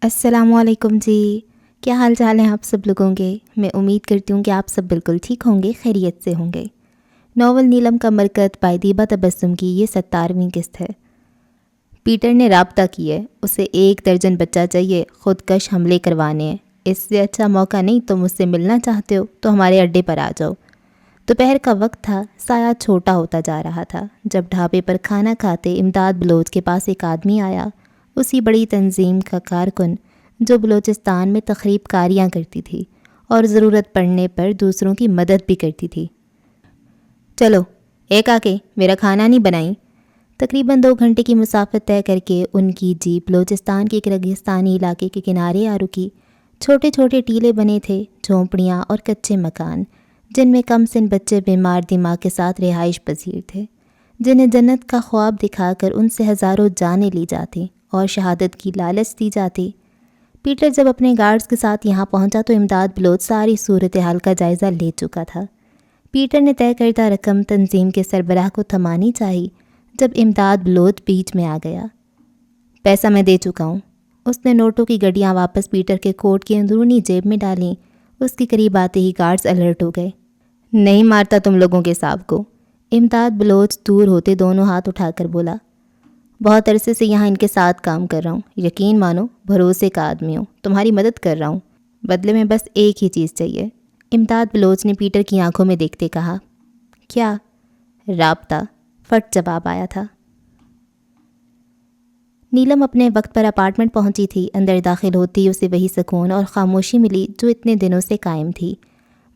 السلام علیکم جی، کیا حال چال ہیں آپ سب لوگوں کے؟ میں امید کرتی ہوں کہ آپ سب بالکل ٹھیک ہوں گے، خیریت سے ہوں گے۔ ناول نیلم کا مرکت بائی دیبا تبسم کی یہ 17ویں قسط ہے۔ پیٹر نے رابطہ کی ہے، اسے 1 درجن بچہ چاہیے، خودکش حملے کروانے ہیں۔ اس سے اچھا موقع نہیں، تم مجھ سے ملنا چاہتے ہو تو ہمارے اڈے پر آ جاؤ۔ دوپہر کا وقت تھا، سایہ چھوٹا ہوتا جا رہا تھا۔ جب ڈھابے پر کھانا کھاتے امداد بلوچ کے پاس ایک آدمی آیا، اسی بڑی تنظیم کا کارکن جو بلوچستان میں تخریب کاریاں کرتی تھی اور ضرورت پڑنے پر دوسروں کی مدد بھی کرتی تھی۔ چلو ایک آ کے میرا کھانا نہیں بنائی۔ تقریباً 2 گھنٹے کی مسافت طے کر کے ان کی جیپ بلوچستان کے ایک ریگستانی علاقے کے کنارے آ رکی۔ چھوٹے چھوٹے ٹیلے بنے تھے، جھونپڑیاں اور کچے مکان، جن میں کم سن بچے بیمار دماغ کے ساتھ رہائش پذیر تھے، جنہیں جنت کا خواب دکھا کر ان سے ہزاروں جانیں لی جاتی اور شہادت کی لالچ دی جاتی۔ پیٹر جب اپنے گارڈز کے ساتھ یہاں پہنچا تو امداد بلوچ ساری صورتحال کا جائزہ لے چکا تھا۔ پیٹر نے طے کردہ رقم تنظیم کے سربراہ کو تھمانی چاہی جب امداد بلوچ بیچ میں آ گیا۔ پیسہ میں دے چکا ہوں۔ اس نے نوٹوں کی گڈیاں واپس پیٹر کے کوٹ کی اندرونی جیب میں ڈالیں۔ اس کے قریب آتے ہی گارڈز الرٹ ہو گئے۔ نہیں مارتا تم لوگوں کے صاحب کو، امداد بلوچ دور ہوتے دونوں ہاتھ اٹھا کر بولا۔ بہت عرصے سے یہاں ان کے ساتھ کام کر رہا ہوں، یقین مانو بھروسے کا آدمی ہوں، تمہاری مدد کر رہا ہوں، بدلے میں بس ایک ہی چیز چاہیے۔ امداد بلوچ نے پیٹر کی آنکھوں میں دیکھتے کہا۔ کیا؟ رابطہ، فٹ جواب آیا تھا۔ نیلم اپنے وقت پر اپارٹمنٹ پہنچی تھی۔ اندر داخل ہوتی اسے وہی سکون اور خاموشی ملی جو اتنے دنوں سے قائم تھی،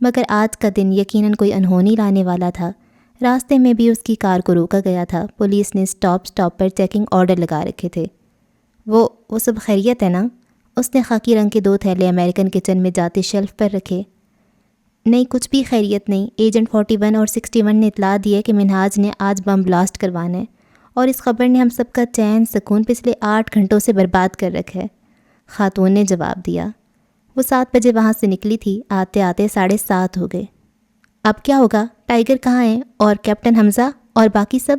مگر آج کا دن یقیناً کوئی انہونی لانے والا تھا۔ راستے میں بھی اس کی کار کو روکا گیا تھا۔ پولیس نے سٹاپ پر چیکنگ آرڈر لگا رکھے تھے۔ وہ سب خیریت ہے نا؟ اس نے خاکی رنگ کے 2 تھیلے امریکن کچن میں جاتے شیلف پر رکھے۔ نہیں، کچھ بھی خیریت نہیں۔ ایجنٹ 41 اور 61 نے اطلاع دی ہے کہ منہاج نے آج بم بلاسٹ کروانا ہے، اور اس خبر نے ہم سب کا چین سکون پچھلے 8 گھنٹوں سے برباد کر رکھا ہے، خاتون نے جواب دیا۔ وہ 7 بجے وہاں سے نکلی تھی، آتے آتے 7:30 ہو گئے۔ اب کیا ہوگا؟ ٹائیگر کہاں ہے؟ اور کیپٹن حمزہ اور باقی سب؟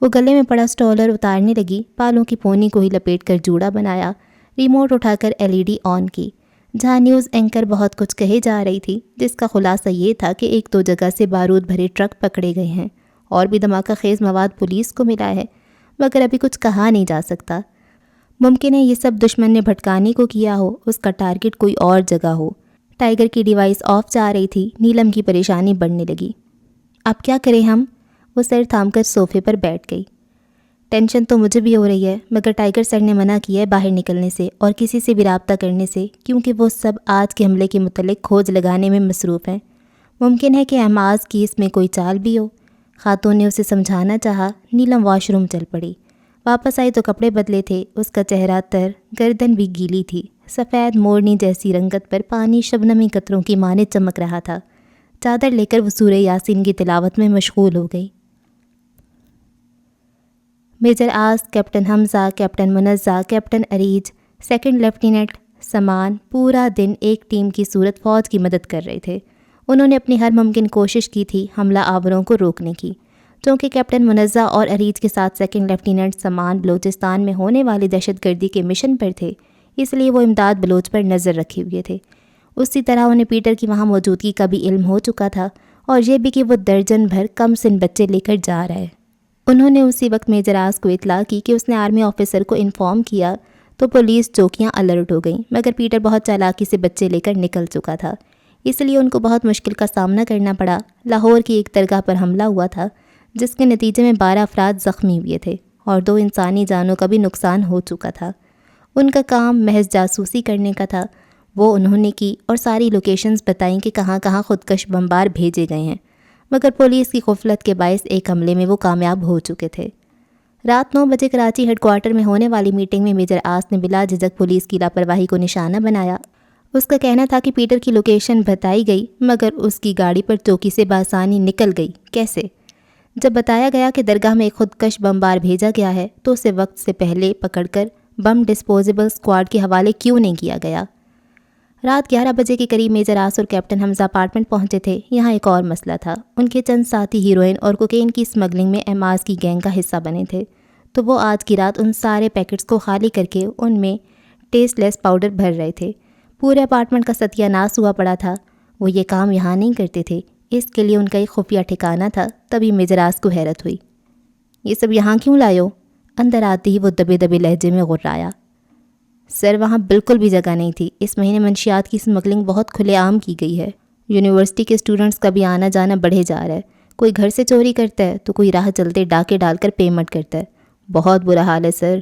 وہ گلے میں پڑا سٹولر اتارنے لگی، بالوں کی پونی کو ہی لپیٹ کر جوڑا بنایا، ریموٹ اٹھا کر LED آن کی، جہاں نیوز اینکر بہت کچھ کہے جا رہی تھی، جس کا خلاصہ یہ تھا کہ 1-2 جگہ سے بارود بھرے ٹرک پکڑے گئے ہیں اور بھی دھماکہ خیز مواد پولیس کو ملا ہے، مگر ابھی کچھ کہا نہیں جا سکتا۔ ممکن ہے یہ سب دشمن نے بھٹکانے کو کیا ہو، اس کا ٹارگٹ کوئی اور جگہ ہو۔ ٹائیگر کی ڈیوائس آف جا رہی تھی۔ نیلم کی پریشانی بڑھنے لگی۔ اب کیا کریں ہم؟ وہ سر تھام کر صوفے پر بیٹھ گئی۔ ٹینشن تو مجھے بھی ہو رہی ہے، مگر ٹائیگر سر نے منع کیا ہے باہر نکلنے سے اور کسی سے بھی رابطہ کرنے سے، کیونکہ وہ سب آج کے حملے کے متعلق کھوج لگانے میں مصروف ہیں۔ ممکن ہے کہ احماز کی اس میں کوئی چال بھی ہو۔ خاتون نے اسے سمجھانا چاہا۔ نیلم واش روم چل پڑی۔ واپس آئی تو کپڑے بدلے تھے۔ اس کا چہرہ تر، گردن بھی گیلی تھی۔ سفید مورنی جیسی رنگت پر پانی شبنمی قطروں کی مانند چمک رہا تھا۔ چادر لے کر وہ سورہ یاسین کی تلاوت میں مشغول ہو گئی۔ میجر آس، کیپٹن حمزہ، کیپٹن منزہ، کیپٹن عریج، سیکنڈ لیفٹیننٹ سمان پورا دن ایک ٹیم کی صورت فوج کی مدد کر رہے تھے۔ انہوں نے اپنی ہر ممکن کوشش کی تھی حملہ آوروں کو روکنے کی۔ چونکہ کیپٹن منزہ اور عریج کے ساتھ سیکنڈ لیفٹیننٹ سمان بلوچستان میں ہونے والی دہشت گردی کے مشن پر تھے، اس لیے وہ امداد بلوچ پر نظر رکھے ہوئے تھے۔ اسی طرح انہیں پیٹر کی وہاں موجودگی کا بھی علم ہو چکا تھا، اور یہ بھی کہ وہ درجن بھر کم سن بچے لے کر جا رہا ہے۔ انہوں نے اسی وقت میجر آس کو اطلاع کی کہ اس نے آرمی آفیسر کو انفارم کیا تو پولیس چوکیاں الرٹ ہو گئیں، مگر پیٹر بہت چالاکی سے بچے لے کر نکل چکا تھا، اس لیے ان کو بہت مشکل کا سامنا کرنا پڑا۔ لاہور کی ایک درگاہ پر حملہ ہوا تھا، جس کے نتیجے میں 12 افراد زخمی ہوئے تھے اور 2 انسانی جانوں کا بھی نقصان ہو چکا تھا۔ ان کا کام محض جاسوسی کرنے کا تھا۔ وہ انہوں نے کی اور ساری لوکیشنز بتائیں کہ کہاں کہاں خودکش بمبار بھیجے گئے ہیں، مگر پولیس کی غفلت کے باعث ایک حملے میں وہ کامیاب ہو چکے تھے۔ رات 9 بجے کراچی ہیڈ کوارٹر میں ہونے والی میٹنگ میں میجر آس نے بلا جھجک پولیس کی لاپرواہی کو نشانہ بنایا۔ اس کا کہنا تھا کہ پیٹر کی لوکیشن بتائی گئی، مگر اس کی گاڑی پر چوکی سے بآسانی نکل گئی۔ کیسے؟ جب بتایا گیا کہ درگاہ میں ایک خودکش بمبار بھیجا گیا ہے تو اسے وقت سے پہلے پکڑ کر بم ڈسپوزیبل اسکواڈ کے حوالے کیوں نہیں کیا گیا؟ رات 11 بجے کے قریب میجر آس اور کیپٹن حمزہ اپارٹمنٹ پہنچے تھے۔ یہاں ایک اور مسئلہ تھا۔ ان کے چند ساتھی ہیروئن اور کوکین کی اسمگلنگ میں احماز کی گینگ کا حصہ بنے تھے، تو وہ آج کی رات ان سارے پیکٹس کو خالی کر کے ان میں ٹیسٹ لیس پاؤڈر بھر رہے تھے۔ پورے اپارٹمنٹ کا ستیہ ناش ہوا پڑا تھا۔ وہ یہ کام یہاں نہیں کرتے تھے، اس کے لیے ان کا ایک خفیہ ٹھکانہ تھا۔ تبھی میجراس کو حیرت ہوئی۔ یہ سب یہاں کیوں لائے ہو؟ اندر آتے ہی وہ دبے دبے لہجے میں غرایا۔ سر وہاں بالکل بھی جگہ نہیں تھی۔ اس مہینے منشیات کی اسمگلنگ بہت کھلے عام کی گئی ہے۔ یونیورسٹی کے اسٹوڈنٹس کا بھی آنا جانا بڑھے جا رہا ہے۔ کوئی گھر سے چوری کرتا ہے تو کوئی راہ چلتے ڈاکے ڈال کر پیمنٹ کرتا ہے۔ بہت برا حال ہے سر،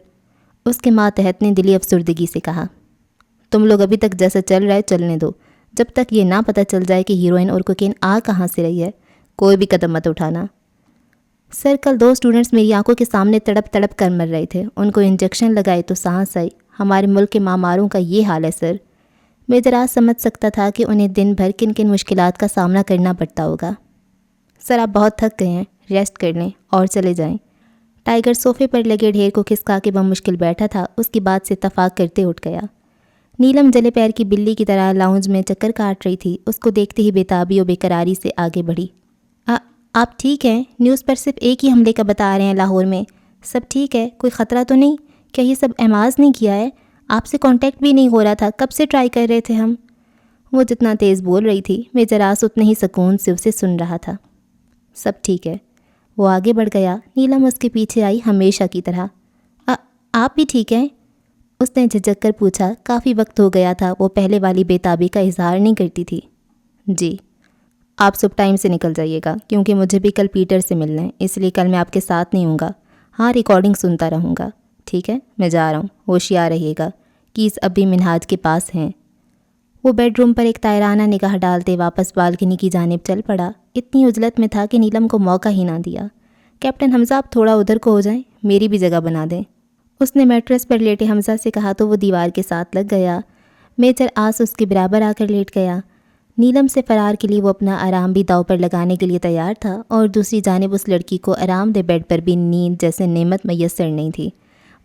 اس کے ماتحت نے دلی افسردگی سے کہا۔ تم لوگ ابھی تک جیسا چل رہا ہے چلنے دو، جب تک یہ نہ پتہ چل جائے کہ ہیروئن اور کوکین آ کہاں سے رہی ہے کوئی بھی قدم مت اٹھانا۔ سر کل 2 اسٹوڈنٹس میری آنکھوں کے سامنے تڑپ تڑپ کر مر رہے تھے، ان کو انجیکشن لگائے تو سانس آئی۔ ہمارے ملک کے معماروں کا یہ حال ہے سر۔ میجراس سمجھ سکتا تھا کہ انہیں دن بھر کن کن مشکلات کا سامنا کرنا پڑتا ہوگا۔ سر آپ بہت تھک گئے ہیں، ریسٹ کر لیں اور چلے جائیں۔ ٹائیگر صوفے پر لگے ڈھیر کو کھسکا کے بمشکل بیٹھا تھا، اس کی بات سے اتفاق کرتے اٹھ گیا۔ نیلم جلے پیر کی بلی کی طرح لاؤنج میں چکر کاٹ رہی تھی، اس کو دیکھتے ہی بےتابی و بے قراری سے آگے بڑھی۔ آپ ٹھیک ہیں؟ نیوز پر صرف ایک ہی حملے کا بتا رہے ہیں لاہور میں، سب ٹھیک ہے؟ کوئی خطرہ تو نہیں؟ کیا یہ سب احماز نہیں کیا ہے؟ آپ سے کانٹیکٹ بھی نہیں ہو رہا تھا، کب سے ٹرائی کر رہے تھے ہم۔ وہ جتنا تیز بول رہی تھی میجراس اتنے ہی سکون سے اسے سن رہا تھا۔ سب ٹھیک ہے۔ وہ آگے بڑھ گیا، نیلم اس کے پیچھے آئی ہمیشہ کی طرح۔ آپ بھی ٹھیک ہیں؟ اس نے جھجک کر پوچھا۔ کافی وقت ہو گیا تھا وہ پہلے والی بےتابی کا اظہار نہیں کرتی تھی۔ جی۔ آپ صبح ٹائم سے نکل جائیے گا کیونکہ مجھے بھی کل پیٹر سے ملنا ہے، اس لیے کل میں آپ کے ساتھ نہیں ہوں گا۔ ہاں، ریکارڈنگ سنتا رہوں گا۔ ٹھیک ہے، میں جا رہا ہوں، ہوشیار رہیے گا، کیز اب بھی منہاج کے پاس ہیں۔ وہ بیڈ روم پر ایک طائرانہ نگاہ ڈالتے واپس بالکنی کی جانب چل پڑا۔ اتنی عجلت میں تھا کہ نیلم کو موقع ہی نہ دیا۔ کیپٹن حمزہ آپ تھوڑا ادھر کو ہو جائیں، میری بھی جگہ بنا دیں۔ اس نے میٹرس پر لیٹے حمزہ سے کہا تو وہ دیوار کے ساتھ لگ گیا۔ میجر آس اس کے برابر آ کر لیٹ گیا۔ نیلم سے فرار کے لیے وہ اپنا آرام بھی داؤ پر لگانے کے لیے تیار تھا، اور دوسری جانب اس لڑکی کو آرام دہ بیڈ پر بھی نیند جیسے نعمت میسر نہیں تھی۔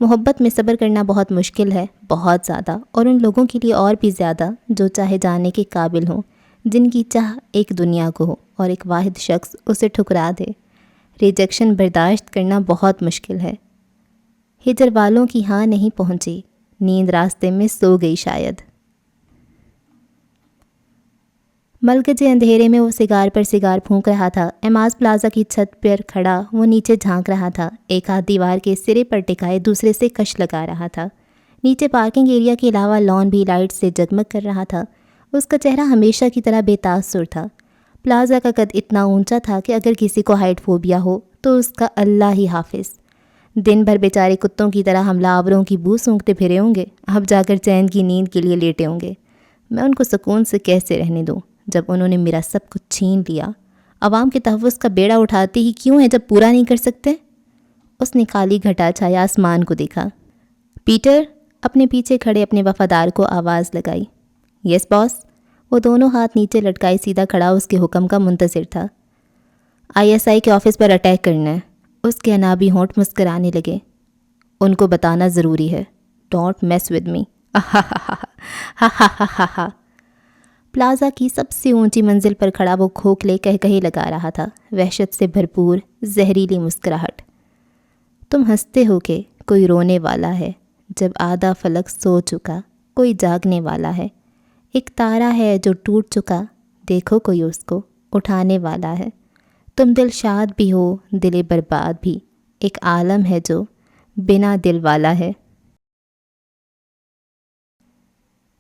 محبت میں صبر کرنا بہت مشکل ہے، بہت زیادہ، اور ان لوگوں کے لیے اور بھی زیادہ جو چاہے جانے کے قابل ہوں، جن کی چاہ ایک دنیا کو ہو اور ایک واحد شخص اسے ٹھکرا دے۔ ریجیکشن برداشت کرنا بہت مشکل ہے۔ ہجر والوں کی ہاں نہیں پہنچی، نیند راستے میں سو گئی شاید۔ ملگجے اندھیرے میں وہ سگار پر سگار پھونک رہا تھا۔ ایماز پلازا کی چھت پر کھڑا وہ نیچے جھانک رہا تھا، ایک ہاتھ دیوار کے سرے پر ٹکائے دوسرے سے کش لگا رہا تھا۔ نیچے پارکنگ ایریا کے علاوہ لان بھی لائٹ سے جگمگ کر رہا تھا۔ اس کا چہرہ ہمیشہ کی طرح بے تاثر تھا۔ پلازا کا قد اتنا اونچا تھا کہ اگر کسی کو ہائٹ فوبیا ہو تو اس کا اللہ ہی حافظ۔ دن بھر بیچارے کتوں کی طرح حملہ آوروں کی بو سونگھتے پھرے ہوں گے، اب جا کر چین کی نیند کے لیے لیٹے ہوں گے۔ میں ان کو سکون سے کیسے رہنے دوں جب انہوں نے میرا سب کچھ چھین لیا؟ عوام کے تحفظ کا بیڑا اٹھاتے ہی کیوں ہے جب پورا نہیں کر سکتے؟ اس نے کالی گھٹا چھایا آسمان کو دیکھا۔ پیٹر اپنے پیچھے کھڑے اپنے وفادار کو آواز لگائی۔ یس باس۔ وہ دونوں ہاتھ نیچے لٹکائے سیدھا کھڑا اس کے حکم کا منتظر تھا۔ ISI کے آفس پر اٹیک کرنا ہے۔ اس کے انابی ہونٹ مسکرانے لگے۔ ان کو بتانا ضروری ہے۔ Don't mass with me. Plaza کی سب سے اونچی منزل پر کھڑا وہ کھوکھلے کہے لگا رہا تھا، وحشت سے بھرپور زہریلی مسکراہٹ۔ تم ہنستے ہو کہ کوئی رونے والا ہے، جب آدھا فلک سو چکا کوئی جاگنے والا ہے۔ ایک تارا ہے جو ٹوٹ چکا، دیکھو کوئی اس کو اٹھانے والا ہے۔ تم دل شاد بھی ہو دل برباد بھی، ایک عالم ہے جو بنا دل والا ہے۔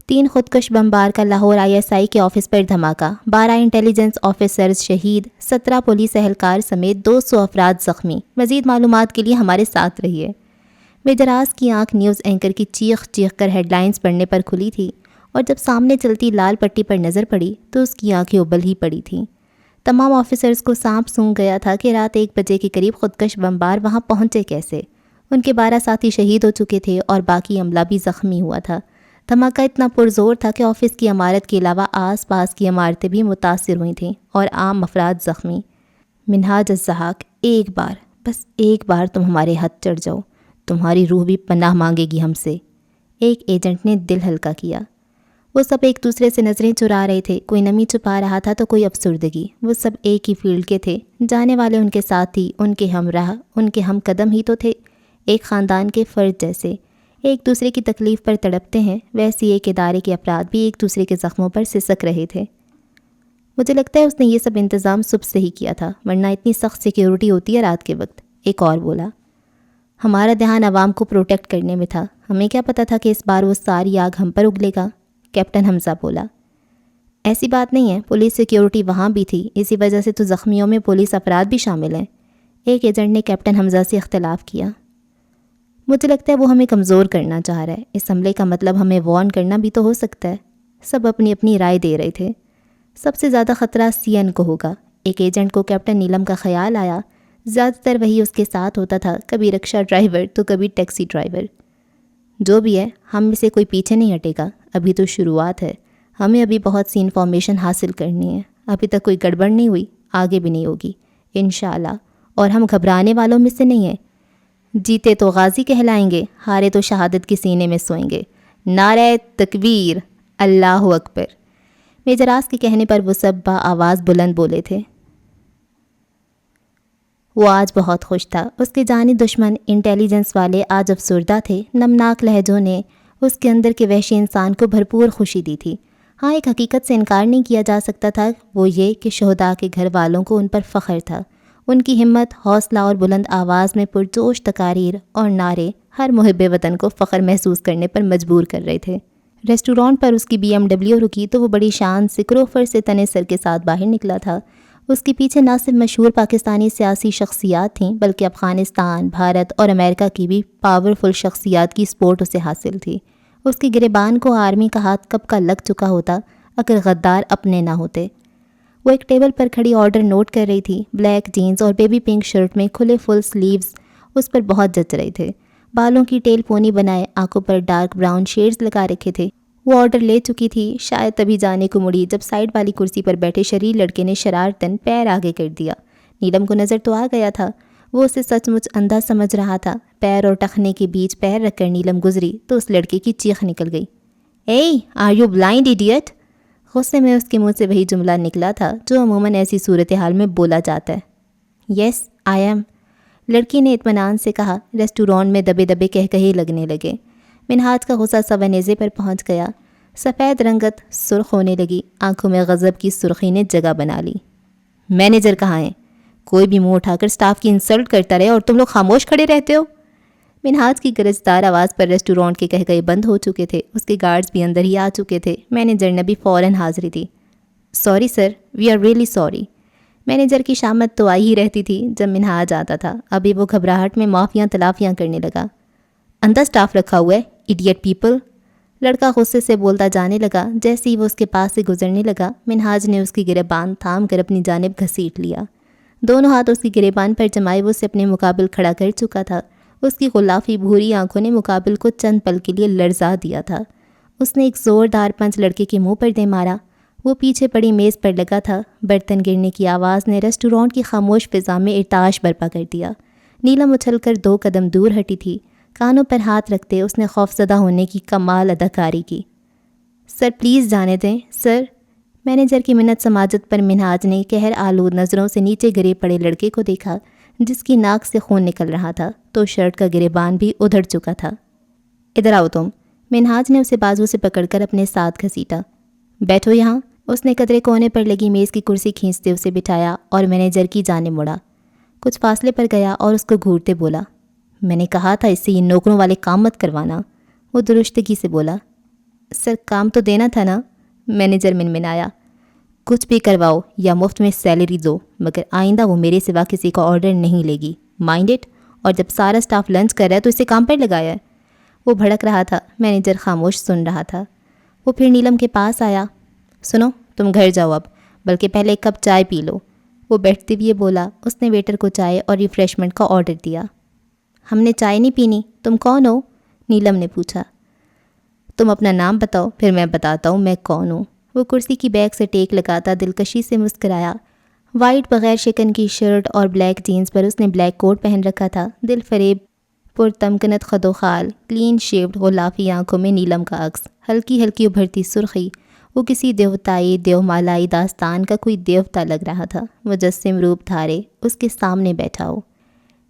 3 خودکش بمبار کا لاہور ISI کے آفس پر دھماکہ، 12 انٹیلیجنس آفیسرز شہید، 17 پولیس اہلکار سمیت 200 افراد زخمی۔ مزید معلومات کے لیے ہمارے ساتھ رہیے۔ میجراس کی آنکھ نیوز اینکر کی چیخ چیخ کر ہیڈ لائنز پڑھنے پر کھلی تھی، اور جب سامنے چلتی لال پٹی پر نظر پڑی تو اس کی آنکھیں ابل ہی پڑی تھیں۔ تمام آفیسرز کو سانپ سونگ گیا تھا کہ رات 1 بجے کے قریب خودکش بمبار وہاں پہنچے کیسے۔ ان کے 12 ساتھی شہید ہو چکے تھے اور باقی عملہ بھی زخمی ہوا تھا۔ دھماکہ اتنا پرزور تھا کہ آفس کی عمارت کے علاوہ آس پاس کی عمارتیں بھی متاثر ہوئی تھیں اور عام افراد زخمی۔ منہاج الزحاق، ایک بار، بس ایک بار تم ہمارے ہاتھ چڑھ جاؤ، تمہاری روح بھی پناہ مانگے گی ہم سے۔ ایک ایجنٹ نے دل ہلکا کیا۔ وہ سب ایک دوسرے سے نظریں چرا رہے تھے، کوئی نمی چھپا رہا تھا تو کوئی افسردگی۔ وہ سب ایک ہی فیلڈ کے تھے، جانے والے ان کے ساتھی، ان کے ہمراہ، ان کے ہم قدم ہی تو تھے، ایک خاندان کے فرد جیسے۔ ایک دوسرے کی تکلیف پر تڑپتے ہیں، ویسے ایک ادارے کے افراد بھی ایک دوسرے کے زخموں پر سسک رہے تھے۔ مجھے لگتا ہے اس نے یہ سب انتظام صبح سے ہی کیا تھا، ورنہ اتنی سخت سیکیورٹی ہوتی ہے رات کے وقت، ایک اور بولا۔ ہمارا دھیان عوام کو پروٹیکٹ کرنے میں تھا، ہمیں کیا پتہ تھا کہ اس بار وہ ساری آگ ہم پر اگلے گا، کیپٹن حمزہ بولا۔ ایسی بات نہیں ہے، پولیس سیکیورٹی وہاں بھی تھی، اسی وجہ سے تو زخمیوں میں پولیس افراد بھی شامل ہیں، ایک ایجنٹ نے کیپٹن حمزہ سے اختلاف کیا۔ مجھے لگتا ہے وہ ہمیں کمزور کرنا چاہ رہا ہے، اس حملے کا مطلب ہمیں وارن کرنا بھی تو ہو سکتا ہے۔ سب اپنی اپنی رائے دے رہے تھے۔ سب سے زیادہ خطرہ سی این کو ہوگا، ایک ایجنٹ کو کیپٹن نیلم کا خیال آیا، زیادہ تر وہی اس کے ساتھ ہوتا تھا، کبھی رکشہ ڈرائیور تو کبھی ٹیکسی ڈرائیور۔ جو بھی ہے، ہم میں سے کوئی پیچھے نہیں ہٹے گا، ابھی تو شروعات ہے، ہمیں ابھی بہت سی انفارمیشن حاصل کرنی ہے، ابھی تک کوئی گڑبڑ نہیں ہوئی، آگے بھی نہیں ہوگی انشاءاللہ، اور ہم گھبرانے والوں میں سے نہیں ہیں۔ جیتے تو غازی کہلائیں گے، ہارے تو شہادت کے سینے میں سوئیں گے۔ نعرہ تکبیر، اللہ اکبر۔ میجر آس کے کہنے پر وہ سب آواز بلند بولے تھے۔ وہ آج بہت خوش تھا، اس کے جانی دشمن انٹیلیجنس والے آج افسردہ تھے، نمناک لہجوں نے اس کے اندر کے وحشی انسان کو بھرپور خوشی دی تھی۔ ہاں، ایک حقیقت سے انکار نہیں کیا جا سکتا تھا، وہ یہ کہ شہداء کے گھر والوں کو ان پر فخر تھا۔ ان کی ہمت، حوصلہ اور بلند آواز میں پرجوش تقاریر اور نعرے ہر محب وطن کو فخر محسوس کرنے پر مجبور کر رہے تھے۔ ریسٹورانٹ پر اس کی BMW رکی تو وہ بڑی شان سے کروفر سے تنے سر کے ساتھ باہر نکلا تھا۔ اس کے پیچھے نہ صرف مشہور پاکستانی سیاسی شخصیات تھیں، بلکہ افغانستان، بھارت اور امریکہ کی بھی پاورفل شخصیات کی سپورٹ اسے حاصل تھی۔ اس کے گریبان کو آرمی کا ہاتھ کب کا لگ چکا ہوتا اگر غدار اپنے نہ ہوتے۔ وہ ایک ٹیبل پر کھڑی آرڈر نوٹ کر رہی تھی۔ بلیک جینز اور بیبی پنک شرٹ میں کھلے فل سلیوز اس پر بہت جچ رہے تھے۔ بالوں کی ٹیل پونی بنائے، آنکھوں پر ڈارک براؤن شیڈز لگا رکھے تھے۔ وہ آرڈر لے چکی تھی، شاید تبھی جانے کو مڑی جب سائیڈ والی کرسی پر بیٹھے شریر لڑکے نے شرارتاً پیر آگے کر دیا۔ نیلم کو نظر تو آ گیا تھا، وہ اسے سچ مچ اندھا سمجھ رہا تھا۔ پیر اور ٹخنے کے بیچ پیر رکھ کر نیلم گزری تو اس لڑکے کی چیخ نکل گئی، اے آر یو بلائنڈ ایڈیٹ؟ غصے میں اس کے منہ سے وہی جملہ نکلا تھا جو عموماً ایسی صورتحال میں بولا جاتا ہے۔ یس آئی ایم، لڑکی نے اطمینان سے کہا۔ ریسٹورانٹ میں دبے دبے کہکہے لگنے لگے۔ منہاج کا غصہ سوا نیزے پر پہنچ گیا، سفید رنگت سرخ ہونے لگی، آنکھوں میں غضب کی سرخی نے جگہ بنا لی۔ مینیجر کہاں ہے؟ کوئی بھی منہ اٹھا کر سٹاف کی انسلٹ کرتا رہے اور تم لوگ خاموش کھڑے رہتے ہو۔ منہاج کی گرجدار آواز پر ریسٹورانٹ کے کہکہے بند ہو چکے تھے، اس کے گارڈز بھی اندر ہی آ چکے تھے۔ مینیجر نے بھی فوراً حاضری دی۔ Sorry sir, we are really sorry. Manager کی شامت تو آئی ہی رہتی تھی جب منہاج آتا تھا، ابھی وہ گھبراہٹ میں معافیاں تلافیاں کرنے لگا۔ اندر سٹاف رکھا ہوا ہے، ایڈیٹ پیپل۔ لڑکا غصے سے بولتا جانے لگا۔ جیسے ہی وہ اس کے پاس سے گزرنے لگا، منہاج نے اس کی گریبان تھام کر اپنی جانب گھسیٹ لیا۔ دونوں ہاتھ اس کی گریبان پر جمائے وہ اسے اپنے مقابل کھڑا کر چکا تھا۔ اس کی غلافی بھوری آنکھوں نے مقابل کو چند پل کے لیے لرزا دیا تھا۔ اس نے ایک زوردار پنچ لڑکے کے منہ پر دے مارا۔ وہ پیچھے پڑی میز پر لگا تھا۔ برتن گرنے کی آواز نے ریسٹورانٹ کی خاموش فضا میں ارتعاش برپا کر دیا۔ نیلم اچھل کر 2 قدم دور ہٹی تھی۔ کانوں پر ہاتھ رکھتے اس نے خوفزدہ ہونے کی کمال اداکاری کی۔ سر پلیز جانے دیں سر۔ مینیجر کی منت سماجت پر منہاج نے قہر آلود نظروں سے نیچے گرے پڑے لڑکے کو دیکھا جس کی ناک سے خون نکل رہا تھا تو شرٹ کا گریبان بھی ادھڑ چکا تھا۔ ادھر آؤ تم۔ منہاج نے اسے بازو سے پکڑ کر اپنے ساتھ گھسیٹا۔ بیٹھو یہاں۔ اس نے قدرے کونے پر لگی میز کی کرسی کھینچتے اسے بٹھایا اور مینیجر کی جانب مڑا۔ کچھ فاصلے پر گیا اور اس کو گھورتے بولا، میں نے کہا تھا اس سے یہ نوکروں والے کام مت کروانا۔ وہ درستگی سے بولا، سر کام تو دینا تھا نا۔ مینیجر منمنایا، کچھ بھی کرواؤ یا مفت میں سیلری دو، مگر آئندہ وہ میرے سوا کسی کا آرڈر نہیں لے گی، مائنڈ اٹ۔ اور جب سارا سٹاف لنچ کر رہا ہے تو اسے کام پر لگایا ہے۔ وہ بھڑک رہا تھا، مینیجر خاموش سن رہا تھا۔ وہ پھر نیلم کے پاس آیا، سنو تم گھر جاؤ اب، بلکہ پہلے ایک کپ چائے پی لو۔ وہ بیٹھتے ہوئے بولا۔ اس نے ویٹر کو چائے اور ریفریشمنٹ کا آرڈر دیا۔ ہم نے چائے نہیں پینی، تم کون ہو؟ نیلم نے پوچھا۔ تم اپنا نام بتاؤ پھر میں بتاتا ہوں میں کون ہوں۔ وہ کرسی کی بیک سے ٹیک لگاتا دلکشی سے مسکرایا۔ وائٹ بغیر شکن کی شرٹ اور بلیک جینز پر اس نے بلیک کوٹ پہن رکھا تھا۔ دل فریب پرتمکنت خد و خال، کلین شیوڈ غلافی آنکھوں میں نیلم کا عکس، ہلکی ہلکی ابھرتی سرخی۔ وہ کسی دیوتائی دیومالائی داستان کا کوئی دیوتا لگ رہا تھا، مجسم روپ دھارے اس کے سامنے بیٹھا ہو۔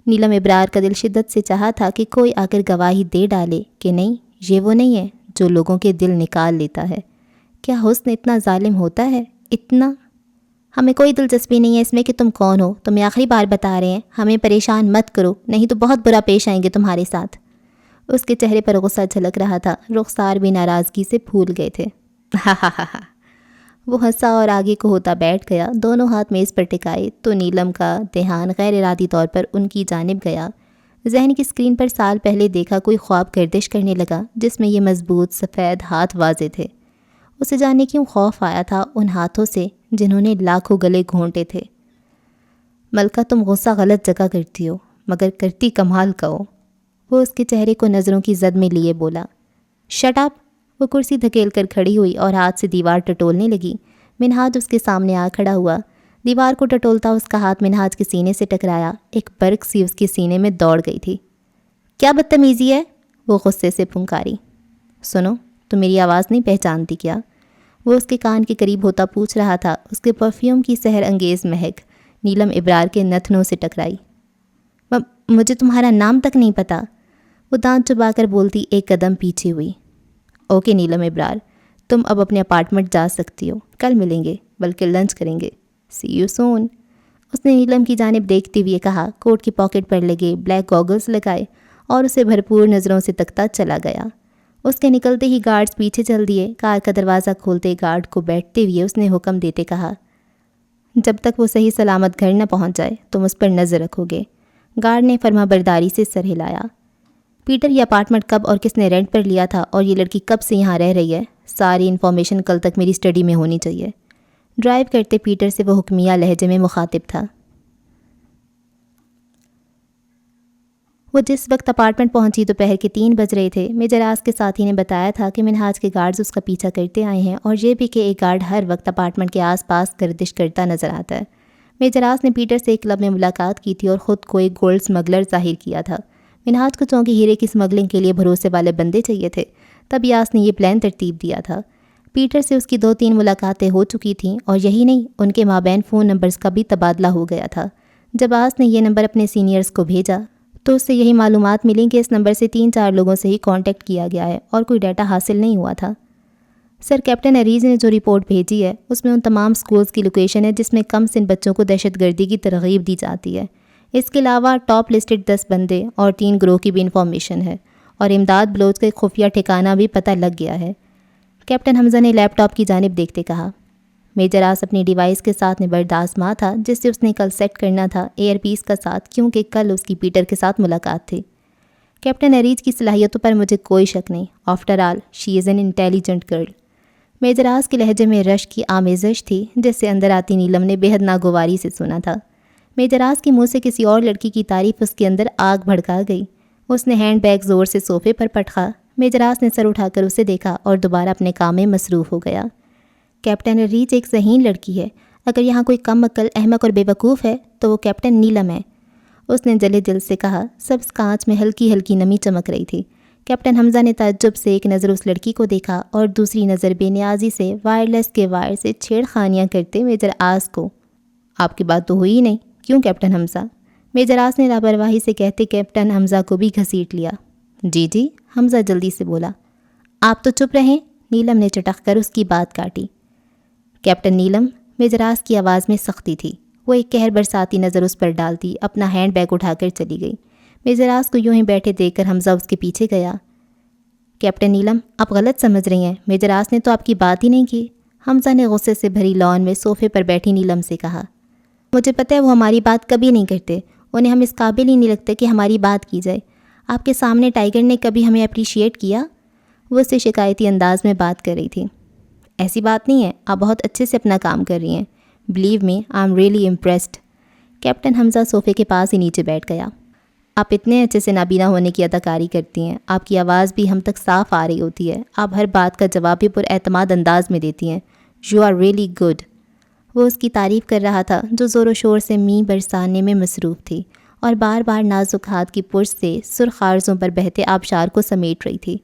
نیلم ابرار کا دل شدت سے چاہا تھا کہ کوئی آ کر گواہی دے ڈالے کہ نہیں، یہ وہ نہیں ہے جو لوگوں کے دل نکال لیتا ہے۔ کیا حسن اتنا ظالم ہوتا ہے؟ اتنا؟ ہمیں کوئی دلچسپی نہیں ہے اس میں کہ تم کون ہو، تمہیں آخری بار بتا رہے ہیں، ہمیں پریشان مت کرو، نہیں تو بہت برا پیش آئیں گے تمہارے ساتھ۔ اس کے چہرے پر غصہ جھلک رہا تھا، رخسار بھی ناراضگی سے پھول گئے تھے۔ ہا ہا ہا ہا، وہ ہنسا اور آگے کو ہوتا بیٹھ گیا، دونوں ہاتھ میز پر ٹکائے تو نیلم کا دھیان غیر ارادی طور پر ان کی جانب گیا۔ ذہن کی اسکرین پر سال پہلے دیکھا کوئی خواب گردش کرنے لگا جس میں یہ مضبوط سفید ہاتھ واضح تھے۔ اسے جانے کیوں خوف آیا تھا ان ہاتھوں سے جنہوں نے لاکھوں گلے گھونٹے تھے۔ ملکہ، تم غصہ غلط جگہ کرتی ہو، مگر کرتی کمال کا ہو، وہ اس کے چہرے کو نظروں کی زد میں لیے بولا۔ Shut up! وہ کرسی دھکیل کر کھڑی ہوئی اور ہاتھ سے دیوار ٹٹولنے لگی۔ منہاج اس کے سامنے آ کھڑا ہوا۔ دیوار کو ٹٹولتا اس کا ہاتھ منہاج کے سینے سے ٹکرایا، ایک برق سی اس کے سینے میں دوڑ گئی تھی۔ کیا بدتمیزی ہے؟ وہ غصے سے پھنکاری۔ سنو، تم میری آواز نہیں پہچانتی کیا؟ وہ اس کے کان کے قریب ہوتا پوچھ رہا تھا۔ اس کے پرفیوم کی سحر انگیز مہک نیلم ابرار کے نتنوں سے ٹکرائی۔ مجھے تمہارا نام تک نہیں پتہ، وہ دانت چبا کر بولتی ایک قدم پیچھے ہوئی۔ اوکے نیلم ابرار، تم اب اپنے اپارٹمنٹ جا سکتی ہو، کل ملیں گے، بلکہ لنچ کریں گے۔ سی یو سون، اس نے نیلم کی جانب دیکھتے ہوئے کہا، کوٹ کی پاکٹ پر لگے بلیک گوگلز لگائے اور اسے بھرپور نظروں سے تکتا چلا گیا۔ اس کے نکلتے ہی گارڈز پیچھے چل دیے۔ کار کا دروازہ کھولتے گارڈ کو بیٹھتے ہوئے اس نے حکم دیتے کہا، جب تک وہ صحیح سلامت گھر نہ پہنچ جائے تم اس پر نظر رکھو گے۔ گارڈ نے فرما برداری سے سر ہلایا۔ پیٹر، یہ اپارٹمنٹ کب اور کس نے رینٹ پر لیا تھا اور یہ لڑکی کب سے یہاں رہ رہی ہے؟ ساری انفارمیشن کل تک میری اسٹڈی میں ہونی چاہیے۔ ڈرائیو کرتے پیٹر سے وہ حکمیہ لہجے میں مخاطب تھا۔ وہ جس وقت اپارٹمنٹ پہنچی دوپہر کے 3 بج رہے تھے۔ میجر آس کے ساتھی نے بتایا تھا کہ منہاج کے گارڈز اس کا پیچھا کرتے آئے ہیں اور یہ بھی کہ ایک گارڈ ہر وقت اپارٹمنٹ کے آس پاس گردش کرتا نظر آتا ہے۔ میجر آس نے پیٹر سے ایک کلب میں ملاقات کی تھی اور خود کو ایک گولڈ اسمگلر ظاہر کیا تھا۔ منہاج کو چونکہ ہیرے کی اسمگلنگ کے لیے بھروسے والے بندے چاہیے تھے، تب یاس نے یہ پلان ترتیب دیا تھا۔ پیٹر سے اس کی 2-3 ملاقاتیں ہو چکی تھیں اور یہی نہیں، ان کے مابین فون نمبرز کا بھی تبادلہ ہو گیا تھا۔ جب آس نے یہ نمبر اپنے سینئرز کو بھیجا تو اس سے یہی معلومات ملیں کہ اس نمبر سے 3-4 لوگوں سے ہی کانٹیکٹ کیا گیا ہے اور کوئی ڈیٹا حاصل نہیں ہوا تھا۔ سر، کیپٹن اریز نے جو رپورٹ بھیجی ہے اس میں ان تمام سکولز کی لوکیشن ہے جس میں کم سن بچوں کو دہشت گردی کی ترغیب دی جاتی ہے۔ اس کے علاوہ ٹاپ لسٹڈ 10 بندے اور 3 گروہ کی بھی انفارمیشن ہے، اور امداد بلوچ کا ایک خفیہ ٹھکانہ بھی پتہ لگ گیا ہے۔ کیپٹن حمزہ نے لیپ ٹاپ کی جانب دیکھتے کہا۔ میجر آس اپنی ڈیوائس کے ساتھ نبردآزما تھا جس سے اس نے کل سیٹ کرنا تھا ایئر پیس کا ساتھ، کیونکہ کل اس کی پیٹر کے ساتھ ملاقات تھی۔ کیپٹن اریج کی صلاحیتوں پر مجھے کوئی شک نہیں، after all she is an intelligent girl. Major آس کے لہجے میں رشک کی آمیزش تھی جس سے اندر آتی نیلم نے بے حد ناگواری سے سنا تھا۔ میجر آس کے منہ سے کسی اور لڑکی کی تعریف اس کے اندر آگ بھڑکا گئی۔ اس نے ہینڈ بیگ زور سے صوفے پر پٹخا۔ میجر آس نے سر اٹھا کر اسے دیکھا اور دوبارہ اپنے کام میں مصروف ہو گیا۔ کیپٹن اریج ایک ذہین لڑکی ہے، اگر یہاں کوئی کم عقل، احمق اور بے وقوف ہے تو وہ کیپٹن نیلم ہے، اس نے جلے دل سے کہا۔ سبز کانچ میں ہلکی ہلکی نمی چمک رہی تھی۔ کیپٹن حمزہ نے تعجب سے ایک نظر اس لڑکی کو دیکھا اور دوسری نظر بے نیازی سے وائرلیس کے وائر سے چھیڑ خانیاں کرتے میجر آس کو۔ آپ کی بات تو ہوئی ہی نہیں، کیوں کیپٹن حمزہ؟ میجر آس نے لاپرواہی سے کہتے کیپٹن حمزہ کو بھی گھسیٹ لیا۔ جی جی، حمزہ جلدی سے بولا۔ آپ تو چپ رہیں، نیلم نے چٹخ کر اس کی بات کاٹی۔ کیپٹن نیلم، میجر آس کی آواز میں سختی تھی۔ وہ ایک قہر برساتی نظر اس پر ڈالتی اپنا ہینڈ بیگ اٹھا کر چلی گئی۔ میجر آس کو یوں ہی بیٹھے دیکھ کر حمزہ اس کے پیچھے گیا۔ کیپٹن نیلم، آپ غلط سمجھ رہی ہیں، میجر آس نے تو آپ کی بات ہی نہیں کی، حمزہ نے غصے سے بھری لان میں صوفے پر بیٹھی نیلم سے کہا۔ مجھے پتہ ہے وہ ہماری بات کبھی نہیں کرتے، انہیں ہم اس قابل ہی نہیں لگتے کہ ہماری بات کی جائے۔ آپ کے سامنے ٹائیگر نے کبھی ہمیں اپریشیٹ کیا؟ وہ اس سے شکایتی انداز میں بات کر رہی تھی۔ ایسی بات نہیں ہے، آپ بہت اچھے سے اپنا کام کر رہی ہیں، believe me I am really impressed. Captain Hamza صوفے کے پاس ہی نیچے بیٹھ گیا۔ آپ اتنے اچھے سے نابینا ہونے کی اداکاری کرتی ہیں، آپ کی آواز بھی ہم تک صاف آ رہی ہوتی ہے، آپ ہر بات کا جواب بھی پر اعتماد انداز میں دیتی ہیں۔ You are really good. وہ اس کی تعریف کر رہا تھا جو زور و شور سے می برسانے میں مصروف تھی اور بار بار نازک ہاتھ کی پرس سے سرخ آرزوں پر بہتے آبشار کو سمیٹ رہی تھی۔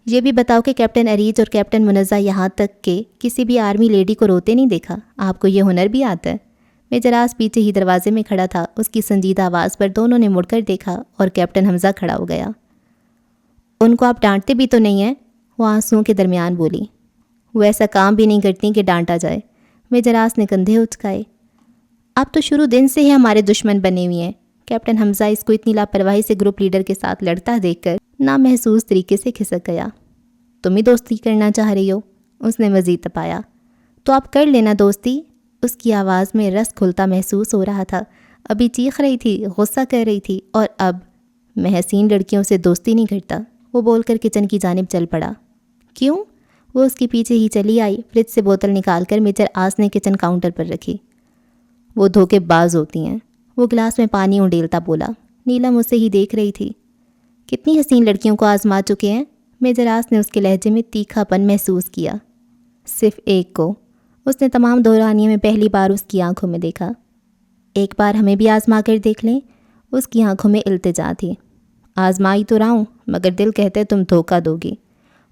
یہ بھی بتاؤ کہ کیپٹن اریج اور کیپٹن منزہ یہاں تک کہ کسی بھی آرمی لیڈی کو روتے نہیں دیکھا، آپ کو یہ ہنر بھی آتا ہے؟ میجراس پیچھے ہی دروازے میں کھڑا تھا۔ اس کی سنجیدہ آواز پر دونوں نے مڑ کر دیکھا اور کیپٹن حمزہ کھڑا ہو گیا۔ ان کو آپ ڈانٹتے بھی تو نہیں ہیں، وہ آنسوؤں کے درمیان بولی۔ وہ ایسا کام بھی نہیں کرتی کہ ڈانٹا جائے۔ میجراس نے کندھے اچکائے۔ آپ تو شروع دن سے ہی ہمارے دشمن بنے ہوئے ہیں۔ کیپٹن حمزہ اس کو اتنی لاپرواہی سے گروپ لیڈر کے ساتھ لڑتا دیکھ کر نامحسوس طریقے سے کھسک گیا۔ تم ہی دوستی کرنا چاہ رہی ہو، اس نے مزید تپایا۔ تو آپ کر لینا دوستی۔ اس کی آواز میں رس کھلتا محسوس ہو رہا تھا۔ ابھی چیخ رہی تھی، غصہ کر رہی تھی، اور اب میں حسین لڑکیوں سے دوستی نہیں کرتا، وہ بول کر کچن کی جانب چل پڑا۔ کیوں؟ وہ اس کے پیچھے ہی چلی آئی۔ فریج سے بوتل نکال کر میجر آس نے کچن کاؤنٹر پر رکھی۔ وہ دھوکے باز ہوتی ہیں، وہ گلاس میں پانی انڈیلتا بولا۔ نیلم اسے ہی دیکھ رہی تھی۔ کتنی حسین لڑکیوں کو آزما چکے ہیں؟ میجر آس نے اس کے لہجے میں تیکھا پن محسوس کیا۔ صرف ایک کو۔ اس نے تمام دورانیے میں پہلی بار اس کی آنکھوں میں دیکھا۔ ایک بار ہمیں بھی آزما کر دیکھ لیں۔ اس کی آنکھوں میں التجا تھی۔ آزمائی تو رہا ہوں، مگر دل کہتے تم دھوکہ دو گی۔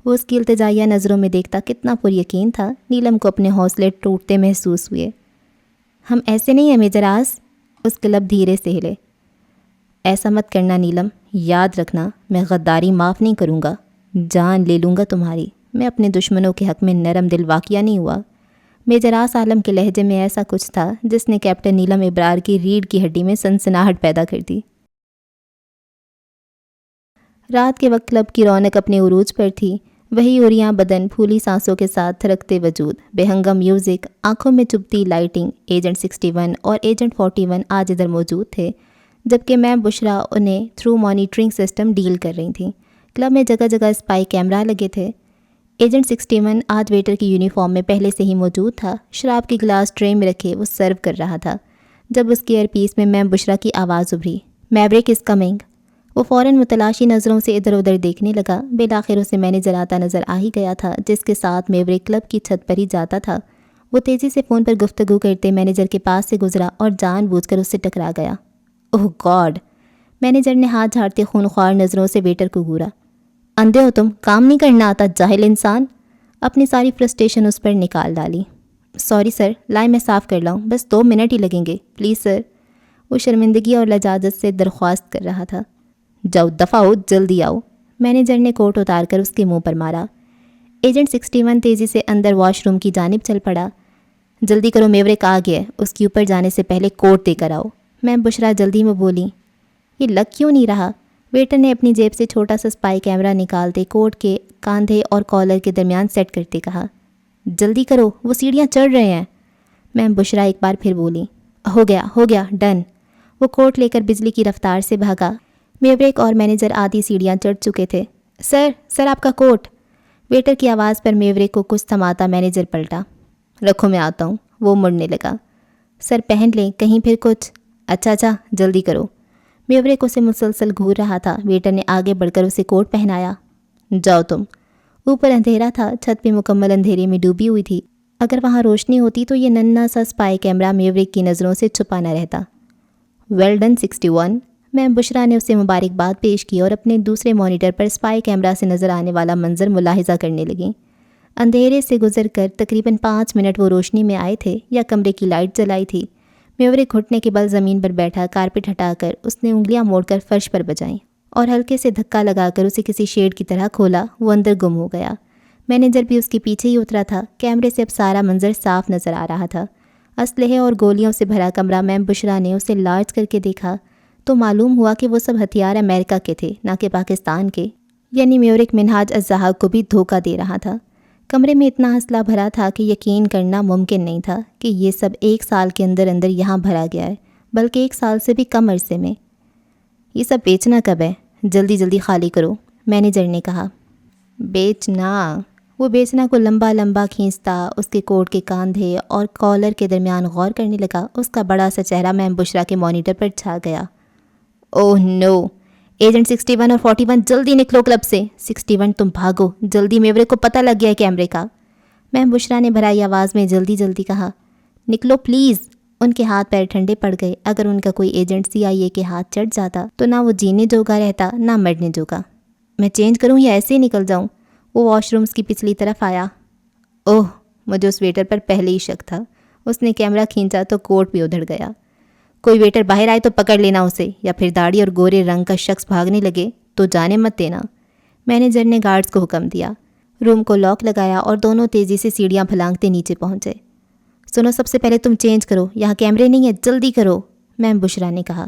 وہ اس کی التجائیہ نظروں میں دیکھتا کتنا پر یقین تھا۔ نیلم کو اپنے حوصلے ٹوٹتے محسوس ہوئے۔ ہم ایسے نہیں ہیں میجر آس، اس کے لب دھیرے سے ہلے۔ ایسا مت کرنا نیلم، یاد رکھنا میں غداری معاف نہیں کروں گا، جان لے لوں گا تمہاری۔ میں اپنے دشمنوں کے حق میں نرم دل واقعہ نہیں ہوا۔ میجر آس عالم کے لہجے میں ایسا کچھ تھا جس نے کیپٹن نیلم ابرار کی ریڑھ کی ہڈی میں سنسناہٹ پیدا کر دی۔ رات کے وقت کلب کی رونق اپنے عروج پر تھی۔ وہی اوریاں بدن، پھولی سانسوں کے ساتھ تھرکتے وجود، بے ہنگم میوزک، آنکھوں میں چبھتی لائٹنگ۔ ایجنٹ 61 اور ایجنٹ 41 آج ادھر موجود تھے، جبکہ میں بشرا انہیں تھرو مانیٹرنگ سسٹم ڈیل کر رہی تھیں۔ کلب میں جگہ جگہ اسپائی کیمرہ لگے تھے۔ ایجنٹ 61 آج ویٹر کی یونیفارم میں پہلے سے ہی موجود تھا۔ شراب کی گلاس ٹرے میں رکھے وہ سرو کر رہا تھا جب اس کی ایئر پیس میں میم بشرا کی آواز ابھری، میوریک از کمنگ۔ وہ فوراً متلاشی نظروں سے ادھر ادھر دیکھنے لگا۔ بالآخر اسے مینیجر آتا نظر آ ہی گیا تھا، جس کے ساتھ میوریک کلب کی چھت پر ہی جاتا تھا۔ وہ تیزی سے فون پر گفتگو کرتے مینیجر کے پاس سے گزرا اور جان بوجھ کر اس سے ٹکرا گیا۔ اوہ گاڈ! مینیجر نے ہاتھ جھاڑتے خونخوار نظروں سے ویٹر کو گھورا۔ اندھے ہو تم؟ کام نہیں کرنا آتا جاہل انسان! اپنی ساری فرسٹریشن اس پر نکال ڈالی۔ سوری سر، لائیں میں صاف کر لاؤں، بس 2 منٹ ہی لگیں گے، پلیز سر۔ وہ شرمندگی اور لجاجت سے درخواست کر رہا تھا۔ جاؤ، دفع ہو، جلدی آؤ۔ مینیجر نے کوٹ اتار کر اس کے منہ پر مارا۔ ایجنٹ 61 تیزی سے اندر واش روم کی جانب چل پڑا۔ جلدی کرو، میوریک آ گیا ہے، اس کی اوپر جانے سے پہلے کوٹ دے کر آؤ۔ میں بشرا جلدی میں بولی۔ یہ لگ کیوں نہیں رہا؟ ویٹر نے اپنی جیب سے چھوٹا سا اسپائی کیمرہ نکالتے کوٹ کے کاندھے اور کالر کے درمیان سیٹ کرتے کہا۔ جلدی کرو، وہ سیڑھیاں چڑھ رہے ہیں۔ میں بشرا ایک بار پھر بولی۔ ہو گیا، ڈن۔ وہ کوٹ لے کر بجلی کی رفتار سے بھاگا۔ میوریک اور مینیجر آدھی سیڑھیاں چڑھ چکے تھے۔ سر آپ کا کوٹ! ویٹر کی آواز پر میوریک کو کچھ تھماتا مینیجر پلٹا۔ رکھو میں آتا ہوں۔ وہ مڑنے لگا۔ سر پہن لیں، کہیں پھر کچھ؟ اچھا، جلدی کرو۔ میوریک اسے مسلسل گھور رہا تھا۔ ویٹر نے آگے بڑھ کر اسے کوٹ پہنایا۔ جاؤ تم۔ اوپر اندھیرا تھا، چھت پہ مکمل اندھیرے میں ڈوبی ہوئی تھی۔ اگر وہاں روشنی ہوتی تو یہ ننھا سا اسپائی کیمرہ میوریک کی نظروں سے چھپا نہ رہتا۔ Well done 61۔ میں بشرا نے اسے مبارکباد پیش کی اور اپنے دوسرے مانیٹر پر اسپائی کیمرہ سے نظر آنے والا منظر ملاحظہ کرنے لگیں۔ اندھیرے سے گزر کر تقریباً 5 منٹ وہ روشنی میں آئے تھے یا کمرے کی لائٹ جلائی تھی۔ میوریک گھٹنے کے بل زمین پر بیٹھا، کارپٹ ہٹا کر اس نے انگلیاں موڑ کر فرش پر بجائیں اور ہلکے سے دھکا لگا کر اسے کسی شیڈ کی طرح کھولا۔ وہ اندر گم ہو گیا۔ مینیجر بھی اس کے پیچھے ہی اترا تھا۔ کیمرے سے اب سارا منظر صاف نظر آ رہا تھا۔ اسلحے اور گولیوں سے بھرا کمرہ۔ میم بشرا نے اسے لارج کر کے دیکھا تو معلوم ہوا کہ وہ سب ہتھیار امریکہ کے تھے، نہ کہ پاکستان کے، یعنی میوریک منہاج الزحاق کو بھی دھوکہ دے رہا تھا۔ کمرے میں اتنا اسلحہ بھرا تھا کہ یقین کرنا ممکن نہیں تھا کہ یہ سب 1 سال کے اندر یہاں بھرا گیا ہے، بلکہ 1 سال سے بھی کم عرصے میں۔ یہ سب بیچنا کب ہے؟ جلدی خالی کرو، مینیجر نے کہا۔ بیچنا؟ وہ بیچنا کو لمبا کھینچتا اس کے کوٹ کے کاندھے اور کالر کے درمیان غور کرنے لگا۔ اس کا بڑا سا چہرہ میم بشرا کے مانیٹر پر چھا گیا۔ اوہ نو! ایجنٹ 61 اور 41 جلدی نکلو کلب سے۔ 61 تم بھاگو جلدی، میوریک کو پتہ لگ گیا ہے کیمرے کا۔ میم بشرا نے بھرائی آواز میں جلدی کہا۔ نکلو پلیز۔ ان کے ہاتھ پیر ٹھنڈے پڑ گئے۔ اگر ان کا کوئی ایجنٹ CIA کے ہاتھ چڑھ جاتا تو نہ وہ جینے جوگا رہتا نہ مرنے جوگا۔ میں چینج کروں یا ایسے ہی نکل جاؤں؟ وہ واش رومز کی پچھلی طرف آیا۔ اوہ! مجھے اس ویٹر پر پہلے ہی شک تھا۔ اس نے کیمرہ کھینچا تو کوٹ بھی ادھڑ گیا۔ کوئی ویٹر باہر آئے تو پکڑ لینا اسے، یا پھر داڑھی اور گورے رنگ کا شخص بھاگنے لگے تو جانے مت دینا۔ مینیجر نے گارڈز کو حکم دیا۔ روم کو لاک لگایا اور دونوں تیزی سے سیڑھیاں پھلانگتے نیچے پہنچے۔ سنو، سب سے پہلے تم چینج کرو، یہاں کیمرے نہیں ہیں، جلدی کرو، میم بشرا نے کہا۔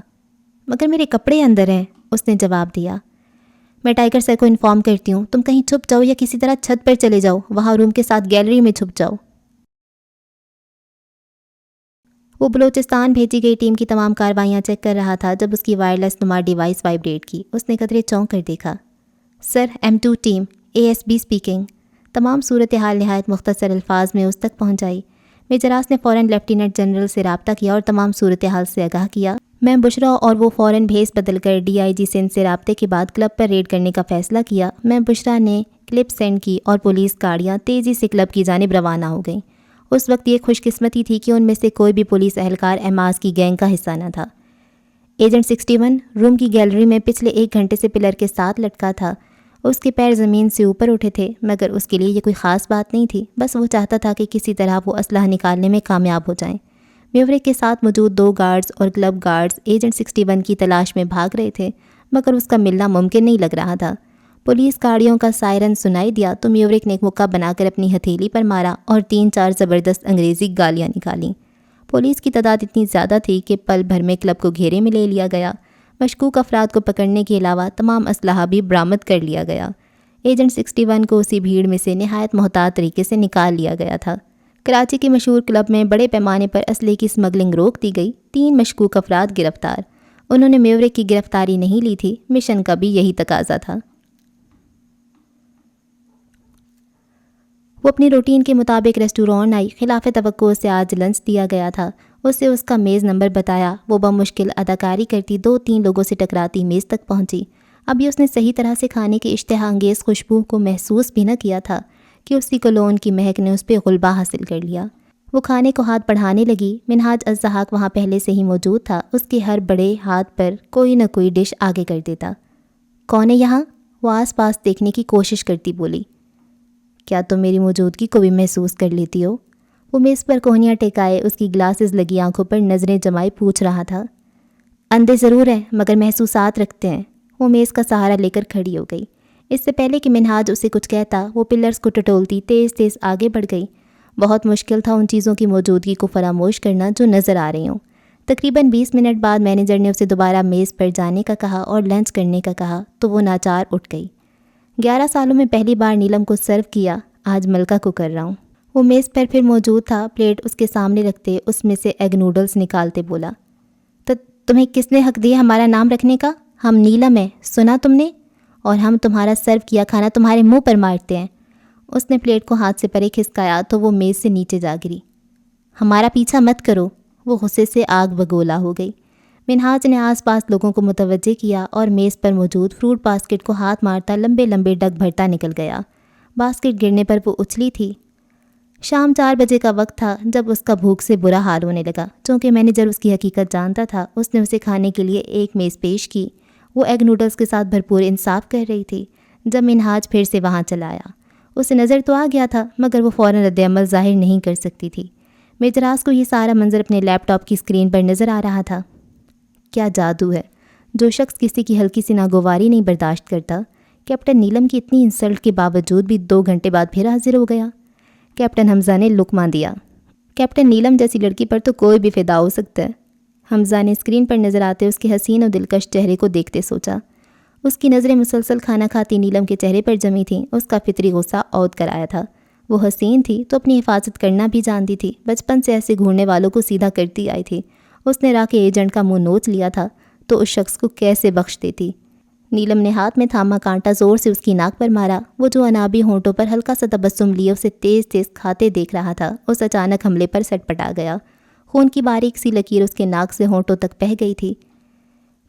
مگر میرے کپڑے اندر ہیں، اس نے جواب دیا۔ میں ٹائیگر سر کو انفارم کرتی ہوں، تم کہیں چھپ جاؤ یا کسی طرح چھت پر چلے جاؤ، وہاں روم کے ساتھ گیلری میں چھپ جاؤ۔ وہ بلوچستان بھیجی گئی ٹیم کی تمام کاروائیاں چیک کر رہا تھا جب اس کی وائرلیس نما ڈیوائس وائبریٹ کی۔ اس نے قدرے چونک کر دیکھا۔ سر، M2 ٹیم، ASB اسپیکنگ۔ تمام صورتحال نہایت مختصر الفاظ میں اس تک پہنچائی۔ میجراس نے فوراً لیفٹیننٹ جنرل سے رابطہ کیا اور تمام صورتحال سے آگاہ کیا۔ میں بشرا اور وہ فوراً بھیس بدل کر DIG سندھ سے رابطے کے بعد کلب پر ریڈ کرنے کا فیصلہ کیا۔ میں بشرا نے کلپ سینڈ کی اور پولیس گاڑیاں تیزی سے کلب کی جانب روانہ ہو گئیں۔ اس وقت یہ خوش قسمتی تھی کہ ان میں سے کوئی بھی پولیس اہلکار ایماز کی گینگ کا حصہ نہ تھا۔ ایجنٹ 61 روم کی گیلری میں پچھلے 1 گھنٹے سے پلر کے ساتھ لٹکا تھا۔ اس کے پیر زمین سے اوپر اٹھے تھے، مگر اس کے لیے یہ کوئی خاص بات نہیں تھی، بس وہ چاہتا تھا کہ کسی طرح وہ اسلحہ نکالنے میں کامیاب ہو جائیں۔ میوریک کے ساتھ موجود 2 گارڈز اور کلب گارڈز ایجنٹ 61 کی تلاش میں بھاگ رہے تھے، مگر اس کا ملنا ممکن نہیں لگ رہا تھا۔ پولیس گاڑیوں کا سائرن سنائی دیا تو میوریک نے ایک مکہ بنا کر اپنی ہتھیلی پر مارا اور 3-4 زبردست انگریزی گالیاں نکالیں۔ پولیس کی تعداد اتنی زیادہ تھی کہ پل بھر میں کلب کو گھیرے میں لے لیا گیا۔ مشکوک افراد کو پکڑنے کے علاوہ تمام اسلحہ بھی برآمد کر لیا گیا۔ ایجنٹ 61 کو اسی بھیڑ میں سے نہایت محتاط طریقے سے نکال لیا گیا تھا۔ کراچی کے مشہور کلب میں بڑے پیمانے پر اسلحے کی سمگلنگ روک دی گئی۔ 3 مشکوک افراد گرفتار۔ انہوں نے میوریک کی گرفتاری نہیں لی تھی، مشن کا بھی یہی تقاضا تھا۔ وہ اپنی روٹین کے مطابق ریسٹوران آئی۔ خلاف توقع اسے آج لنچ دیا گیا تھا۔ اسے اس کا میز نمبر بتایا۔ وہ بمشکل اداکاری کرتی 2-3 لوگوں سے ٹکراتی میز تک پہنچی۔ ابھی اس نے صحیح طرح سے کھانے کی اشتہا انگیز خوشبو کو محسوس بھی نہ کیا تھا کہ اس کی کولون کی مہک نے اس پہ غلبہ حاصل کر لیا۔ وہ کھانے کو ہاتھ بڑھانے لگی۔ منہاج الزحاق وہاں پہلے سے ہی موجود تھا۔ اس کے ہر بڑے ہاتھ پر کوئی نہ کوئی ڈش آگے کر دیتا۔ کون ہے یہاں؟ وہ آس پاس دیکھنے کی کوشش کرتی بولی۔ کیا تم میری موجودگی کو بھی محسوس کر لیتی ہو؟ وہ میز پر کوہنیاں ٹیکائے اس کی گلاسز لگی آنکھوں پر نظریں جمائے پوچھ رہا تھا۔ اندھے ضرور ہیں مگر محسوسات رکھتے ہیں۔ وہ میز کا سہارا لے کر کھڑی ہو گئی۔ اس سے پہلے کہ منہاج اسے کچھ کہتا وہ پلرز کو ٹٹولتی تیز تیز آگے بڑھ گئی۔ بہت مشکل تھا ان چیزوں کی موجودگی کو فراموش کرنا جو نظر آ رہی ہوں۔ تقریباً 20 منٹ بعد مینیجر نے اسے دوبارہ میز پر جانے کا کہا اور لنچ کرنے کا کہا تو وہ ناچار اٹھ گئی۔ 11 سالوں میں پہلی بار نیلم کو سرو کیا، آج ملکہ کو کر رہا ہوں۔ وہ میز پر پھر موجود تھا، پلیٹ اس کے سامنے رکھتے اس میں سے ایگ نوڈلز نکالتے بولا، تو تمہیں کس نے حق دیا ہمارا نام رکھنے کا؟ ہم نیلم ہیں، سنا تم نے؟ اور ہم تمہارا سرو کیا کھانا تمہارے منہ پر مارتے ہیں۔ اس نے پلیٹ کو ہاتھ سے پرے کھسکایا تو وہ میز سے نیچے جا گری۔ ہمارا پیچھا مت کرو، وہ غصے سے آگ بگولا ہو گئی۔ منہاج نے آس پاس لوگوں کو متوجہ کیا اور میز پر موجود فروٹ باسکٹ کو ہاتھ مارتا لمبے لمبے ڈگ بھرتا نکل گیا۔ باسکٹ گرنے پر وہ اچھلی تھی۔ شام 4 بجے کا وقت تھا جب اس کا بھوک سے برا حال ہونے لگا۔ چونکہ مینیجر اس کی حقیقت جانتا تھا، اس نے اسے کھانے کے لیے ایک میز پیش کی۔ وہ ایگ نوڈلز کے ساتھ بھرپور انصاف کر رہی تھی جب منہاج پھر سے وہاں چلا آیا۔ اسے نظر تو آ گیا تھا مگر وہ فوراً رد عمل ظاہر نہیں کر سکتی تھی۔ میجراس کو یہ سارا منظر اپنے لیپ ٹاپ کی اسکرین پر نظر آ رہا تھا۔ کیا جادو ہے! جو شخص کسی کی ہلکی سی ناگواری نہیں برداشت کرتا، کیپٹن نیلم کی اتنی انسلٹ کے باوجود بھی 2 گھنٹے بعد پھر حاضر ہو گیا۔ کیپٹن حمزہ نے لقمہ دیا۔ کیپٹن نیلم جیسی لڑکی پر تو کوئی بھی فدا ہو سکتا ہے۔ حمزہ نے اسکرین پر نظر آتے اس کے حسین و دلکش چہرے کو دیکھتے سوچا۔ اس کی نظریں مسلسل کھانا کھاتی نیلم کے چہرے پر جمی تھیں۔ اس کا فطری غصہ عود کر آیا تھا۔ وہ حسین تھی تو اپنی حفاظت کرنا بھی جانتی تھی۔ بچپن سے ایسے گھورنے والوں کو سیدھا کرتی آئی تھی۔ اس نے راکے ایجنٹ کا منہ نوچ لیا تھا تو اس شخص کو کیسے بخش دیتی؟ نیلم نے ہاتھ میں تھاما کانٹا زور سے اس کی ناک پر مارا۔ وہ جو انابی ہونٹوں پر ہلکا سا تبسم لیے اسے تیز تیز کھاتے دیکھ رہا تھا، اس اچانک حملے پر سٹ پٹا گیا۔ خون کی باریک سی لکیر اس کے ناک سے ہونٹوں تک بہہ گئی تھی۔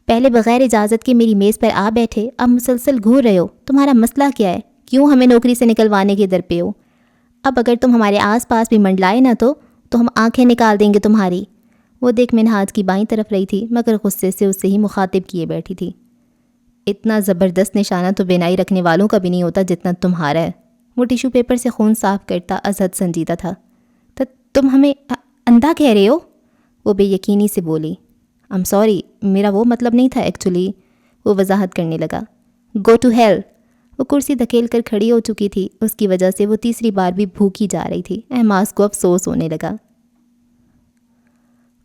پہلے بغیر اجازت کے میری میز پر آ بیٹھے، اب مسلسل گھور رہے ہو۔ تمہارا مسئلہ کیا ہے؟ کیوں ہمیں نوکری سے نکلوانے کے در پہ ہو؟ اب اگر تم ہمارے آس پاس بھی منڈلائے نہ تو ہم آنکھیں نکال دیں گے تمہاری۔ وہ دیکھ منہاج کی بائیں طرف رہی تھی مگر غصے سے اسے ہی مخاطب کیے بیٹھی تھی۔ اتنا زبردست نشانہ تو بینائی رکھنے والوں کا بھی نہیں ہوتا جتنا تمہارا ہے۔ وہ ٹیشو پیپر سے خون صاف کرتا ازحد سنجیدہ تھا۔ تو تم ہمیں اندھا کہہ رہے ہو؟ وہ بے یقینی سے بولی۔ I'm sorry، میرا وہ مطلب نہیں تھا ایکچولی، وہ وضاحت کرنے لگا۔ Go to hell۔ وہ کرسی دھکیل کر کھڑی ہو چکی تھی، اس کی وجہ سے وہ تیسری بار بھی بھوکی جا رہی تھی۔ احماس کو افسوس ہونے لگا۔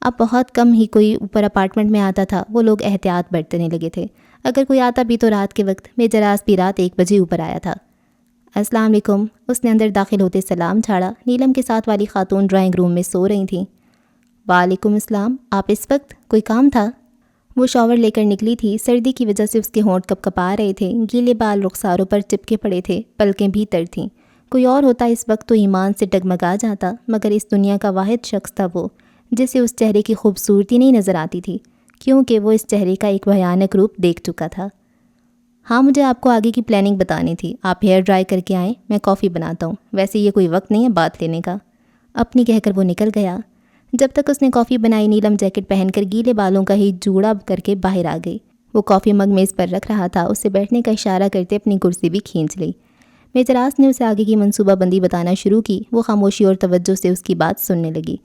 اب بہت کم ہی کوئی اوپر اپارٹمنٹ میں آتا تھا، وہ لوگ احتیاط برتنے لگے تھے۔ اگر کوئی آتا بھی تو رات کے وقت۔ میجر آس بھی رات 1 بجے اوپر آیا تھا۔ السلام علیکم، اس نے اندر داخل ہوتے سلام جھاڑا۔ نیلم کے ساتھ والی خاتون ڈرائنگ روم میں سو رہی تھیں۔ وعلیکم السلام، آپ اس وقت؟ کوئی کام تھا؟ وہ شاور لے کر نکلی تھی، سردی کی وجہ سے اس کے ہونٹ کپ کپا رہے تھے، گیلے بال رخساروں پر چپکے پڑے تھے، پلکیں بھی تر تھیں۔ کوئی اور ہوتا اس وقت تو ایمان سے ڈگمگا جاتا، مگر اس دنیا کا واحد شخص تھا وہ، جسے اس چہرے کی خوبصورتی نہیں نظر آتی تھی، کیونکہ وہ اس چہرے کا ایک بھیانک روپ دیکھ چکا تھا۔ ہاں، مجھے آپ کو آگے کی پلاننگ بتانی تھی۔ آپ ہیئر ڈرائی کر کے آئیں، میں کافی بناتا ہوں۔ ویسے یہ کوئی وقت نہیں ہے بات لینے کا، اپنی کہہ کر وہ نکل گیا۔ جب تک اس نے کافی بنائی، نیلم جیکٹ پہن کر گیلے بالوں کا ہی جوڑا کر کے باہر آ گئی۔ وہ کافی مگ میز پر رکھ رہا تھا، اسے بیٹھنے کا اشارہ کرتے اپنی کرسی بھی کھینچ لی۔ میجر آس نے اسے آگے کی منصوبہ بندی بتانا شروع کی۔ وہ خاموشی اور توجہ سے اس کی بات سننے لگی۔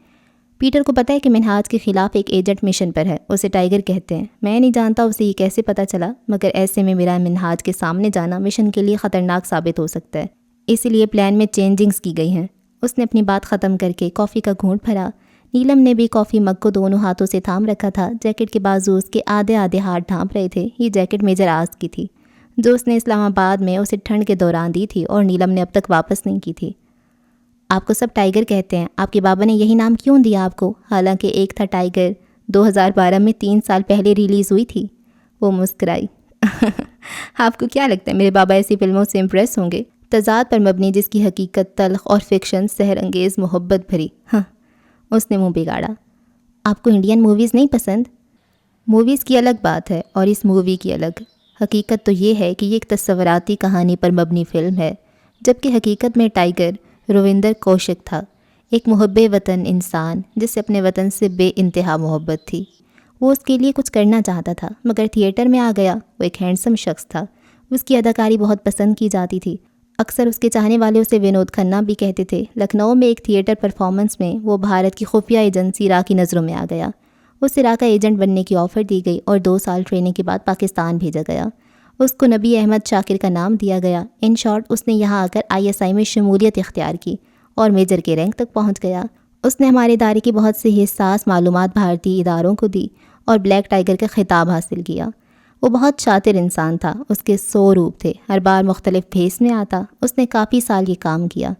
پیٹر کو پتہ ہے کہ منہاج کے خلاف ایک ایجنٹ مشن پر ہے، اسے ٹائیگر کہتے ہیں۔ میں نہیں جانتا اسے یہ کیسے پتہ چلا، مگر ایسے میں میرا منہاج کے سامنے جانا مشن کے لیے خطرناک ثابت ہو سکتا ہے، اسی لیے پلان میں چینجنگز کی گئی ہیں۔ اس نے اپنی بات ختم کر کے کافی کا گھونٹ بھرا۔ نیلم نے بھی کافی مگ کو دونوں ہاتھوں سے تھام رکھا تھا، جیکٹ کے بازو اس کے آدھے ہاتھ ڈھانپ رہے تھے۔ یہ جیکٹ میجر آس کی تھی، جو اس نے اسلام آباد میں اسے ٹھنڈ کے دوران دی تھی اور نیلم نے اب تک واپس نہیں کی تھی۔ آپ کو سب ٹائیگر کہتے ہیں، آپ کے بابا نے یہی نام کیوں دیا آپ کو؟ حالانکہ ایک تھا ٹائیگر، 2012 میں 3 سال پہلے ریلیز ہوئی تھی۔ وہ مسکرائی۔ آپ کو کیا لگتا ہے میرے بابا ایسی فلموں سے امپریس ہوں گے، تضاد پر مبنی جس کی حقیقت تلخ اور فکشن سحر انگیز محبت بھری؟ ہاں، اس نے منہ بگاڑا۔ آپ کو انڈین موویز نہیں پسند؟ موویز کی الگ بات ہے اور اس مووی کی الگ۔ حقیقت تو یہ ہے کہ یہ ایک تصوراتی کہانی پر مبنی فلم ہے، جبکہ حقیقت میں ٹائیگر رویندر کوشک تھا، ایک محب وطن انسان جسے اپنے وطن سے بے انتہا محبت تھی۔ وہ اس کے لیے کچھ کرنا چاہتا تھا، مگر تھیٹر میں آ گیا۔ وہ ایک ہینڈسم شخص تھا، اس کی اداکاری بہت پسند کی جاتی تھی، اکثر اس کے چاہنے والے اسے ونود کھنہ بھی کہتے تھے۔ لکھنؤ میں ایک تھیٹر پرفارمنس میں وہ بھارت کی خفیہ ایجنسی را کی نظروں میں آ گیا۔ اسے را کا ایجنٹ بننے کی آفر دی گئی اور 2 سال ٹریننگ کے بعد پاکستان بھیجا گیا۔ اس کو نبی احمد شاکر کا نام دیا گیا۔ ان شارٹ، اس نے یہاں آ کر ISI میں شمولیت اختیار کی اور میجر کے رینک تک پہنچ گیا۔ اس نے ہمارے ادارے کی بہت سی حساس معلومات بھارتی اداروں کو دی اور بلیک ٹائیگر کا خطاب حاصل کیا۔ وہ بہت شاطر انسان تھا، اس کے 100 روپ تھے، ہر بار مختلف بھیس میں آتا۔ اس نے کافی سال یہ کام کیا۔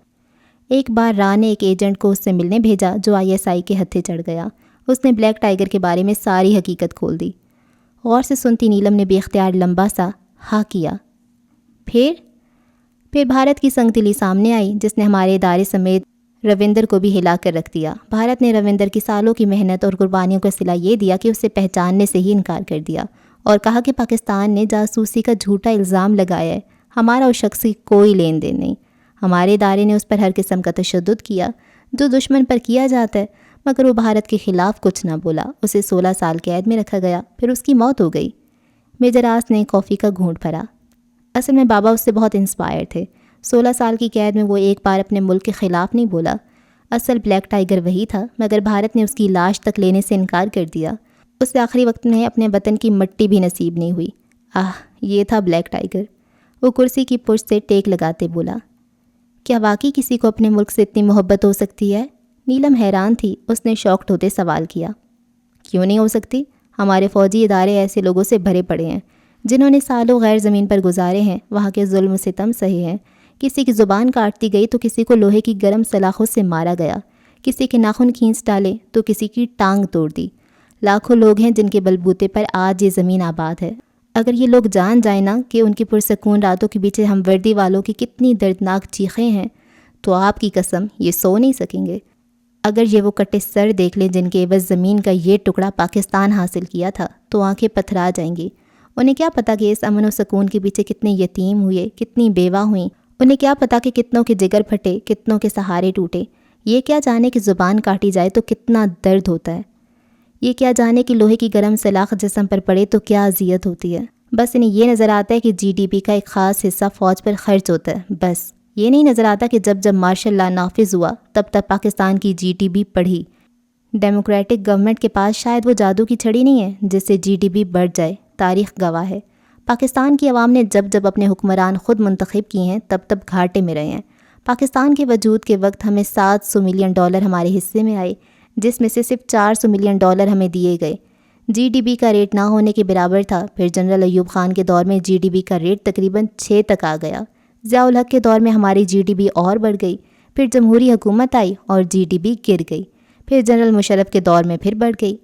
ایک بار را نے ایک ایجنٹ کو اس سے ملنے بھیجا جو ISI کے ہتھے چڑھ گیا۔ اس نے بلیک ٹائیگر کے بارے میں ساری حقیقت کھول دی۔ غور سے سنتی نیلم نے بے اختیار لمبا سا ہاں کیا۔ پھر بھارت کی سنگ دلی سامنے آئی، جس نے ہمارے ادارے سمیت رویندر کو بھی ہلا کر رکھ دیا۔ بھارت نے رویندر کی سالوں کی محنت اور قربانیوں کا صلہ یہ دیا کہ اسے پہچاننے سے ہی انکار کر دیا اور کہا کہ پاکستان نے جاسوسی کا جھوٹا الزام لگایا ہے، ہمارا اس شخص کی کوئی لین دین نہیں۔ ہمارے ادارے نے اس پر ہر قسم کا تشدد کیا جو دشمن پر کیا جاتا ہے، مگر وہ بھارت کے خلاف کچھ نہ بولا۔ اسے 16 سال قید میں رکھا گیا، پھر اس کی موت ہو گئی۔ میجر آس نے کافی کا گھونٹ بھرا۔ اصل میں بابا اس سے بہت انسپائر تھے۔ 16 سال کی قید میں وہ ایک بار اپنے ملک کے خلاف نہیں بولا۔ اصل بلیک ٹائیگر وہی تھا، مگر بھارت نے اس کی لاش تک لینے سے انکار کر دیا۔ اسے آخری وقت میں اپنے وطن کی مٹی بھی نصیب نہیں ہوئی۔ یہ تھا بلیک ٹائیگر۔ وہ کرسی کی پشت سے ٹیک لگاتے بولا۔ کیا واقعی کسی کو اپنے ملک سے اتنی محبت ہو سکتی ہے؟ نیلم حیران تھی، اس نے شاکڈ ہوتے سوال کیا۔ کیوں نہیں ہو سکتی؟ ہمارے فوجی ادارے ایسے لوگوں سے بھرے پڑے ہیں جنہوں نے سالوں غیر زمین پر گزارے ہیں، وہاں کے ظلم و ستم سہے ہیں۔ کسی کی زبان کاٹ دی گئی تو کسی کو لوہے کی گرم سلاخوں سے مارا گیا، کسی کے ناخن کھینچ ڈالے تو کسی کی ٹانگ توڑ دی۔ لاکھوں لوگ ہیں جن کے بلبوتے پر آج یہ زمین آباد ہے۔ اگر یہ لوگ جان جائیں نا کہ ان کی پرسکون راتوں کے پیچھے ہم وردی والوں کی کتنی دردناک چیخیں ہیں، تو آپ کی قسم یہ سو نہیں سکیں گے۔ اگر یہ وہ کٹے سر دیکھ لیں جن کے عوض زمین کا یہ ٹکڑا پاکستان حاصل کیا تھا، تو آنکھیں پتھرا جائیں گی۔ انہیں کیا پتا کہ اس امن و سکون کے پیچھے کتنے یتیم ہوئے، کتنی بیوہ ہوئیں۔ انہیں کیا پتا کہ کتنوں کے جگر پھٹے، کتنوں کے سہارے ٹوٹے۔ یہ کیا جانے کہ زبان کاٹی جائے تو کتنا درد ہوتا ہے۔ یہ کیا جانے کہ لوہے کی گرم سلاخ جسم پر پڑے تو کیا اذیت ہوتی ہے۔ بس انہیں یہ نظر آتا ہے کہ GDP کا ایک خاص حصہ فوج پر خرچ ہوتا ہے، بس یہ نہیں نظر آتا کہ جب مارشل لا نافذ ہوا تب تک پاکستان کی GDP بڑھی، ڈیموکریٹک گورنمنٹ کے پاس شاید وہ جادو کی چھڑی نہیں ہے جس سے جی ڈی پی بڑھ جائے، تاریخ گواہ ہے۔ پاکستان کی عوام نے جب جب اپنے حکمران خود منتخب کیے ہیں تب تب گھاٹے میں رہے ہیں۔ پاکستان کے وجود کے وقت ہمیں $700 ملین ہمارے حصے میں آئے، جس میں سے صرف $400 ملین ہمیں دیے گئے۔ جی ڈی پی کا ریٹ نہ ہونے کے برابر تھا۔ پھر جنرل ایوب خان کے دور میں جی ڈی پی کا ریٹ تقریباً 6 تک آ گیا۔ ضیاء الحق کے دور میں ہماری جی ڈی پی اور بڑھ گئی۔ پھر جمہوری حکومت آئی اور جی ڈی پی گر گئی۔ پھر جنرل مشرف کے دور میں پھر بڑھ گئی۔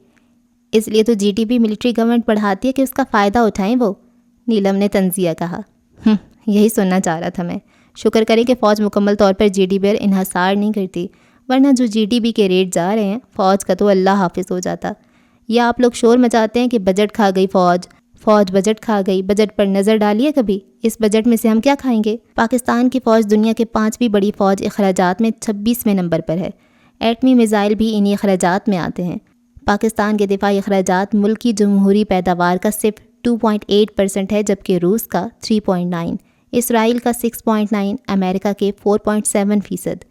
اس لیے تو G D P military government بڑھاتی ہے کہ اس کا فائدہ اٹھائیں وہ، نیلم نے تنزیہ کہا۔ یہی سننا چاہ رہا تھا میں۔ شکر کریں کہ فوج مکمل طور پر جی ڈی پی پر انحصار نہیں کرتی، ورنہ جو جی ڈی پی کے ریٹ جا رہے ہیں فوج کا تو اللہ حافظ ہو جاتا۔ یا آپ لوگ شور مچاتے ہیں کہ بجٹ کھا گئی فوج بجٹ کھا گئی۔ بجٹ پر نظر ڈالیے کبھی، اس بجٹ میں سے ہم کیا کھائیں گے؟ پاکستان کی فوج دنیا کے 5ویں بڑی فوج اخراجات میں 26ویں نمبر پر ہے۔ ایٹمی میزائل بھی انہی اخراجات میں آتے ہیں۔ پاکستان کے دفاعی اخراجات ملک کی جمہوری پیداوار کا صرف 2.8% ہے، جبکہ روس کا 3.9، اسرائیل کا 6.9، امریکہ کے 4.7%۔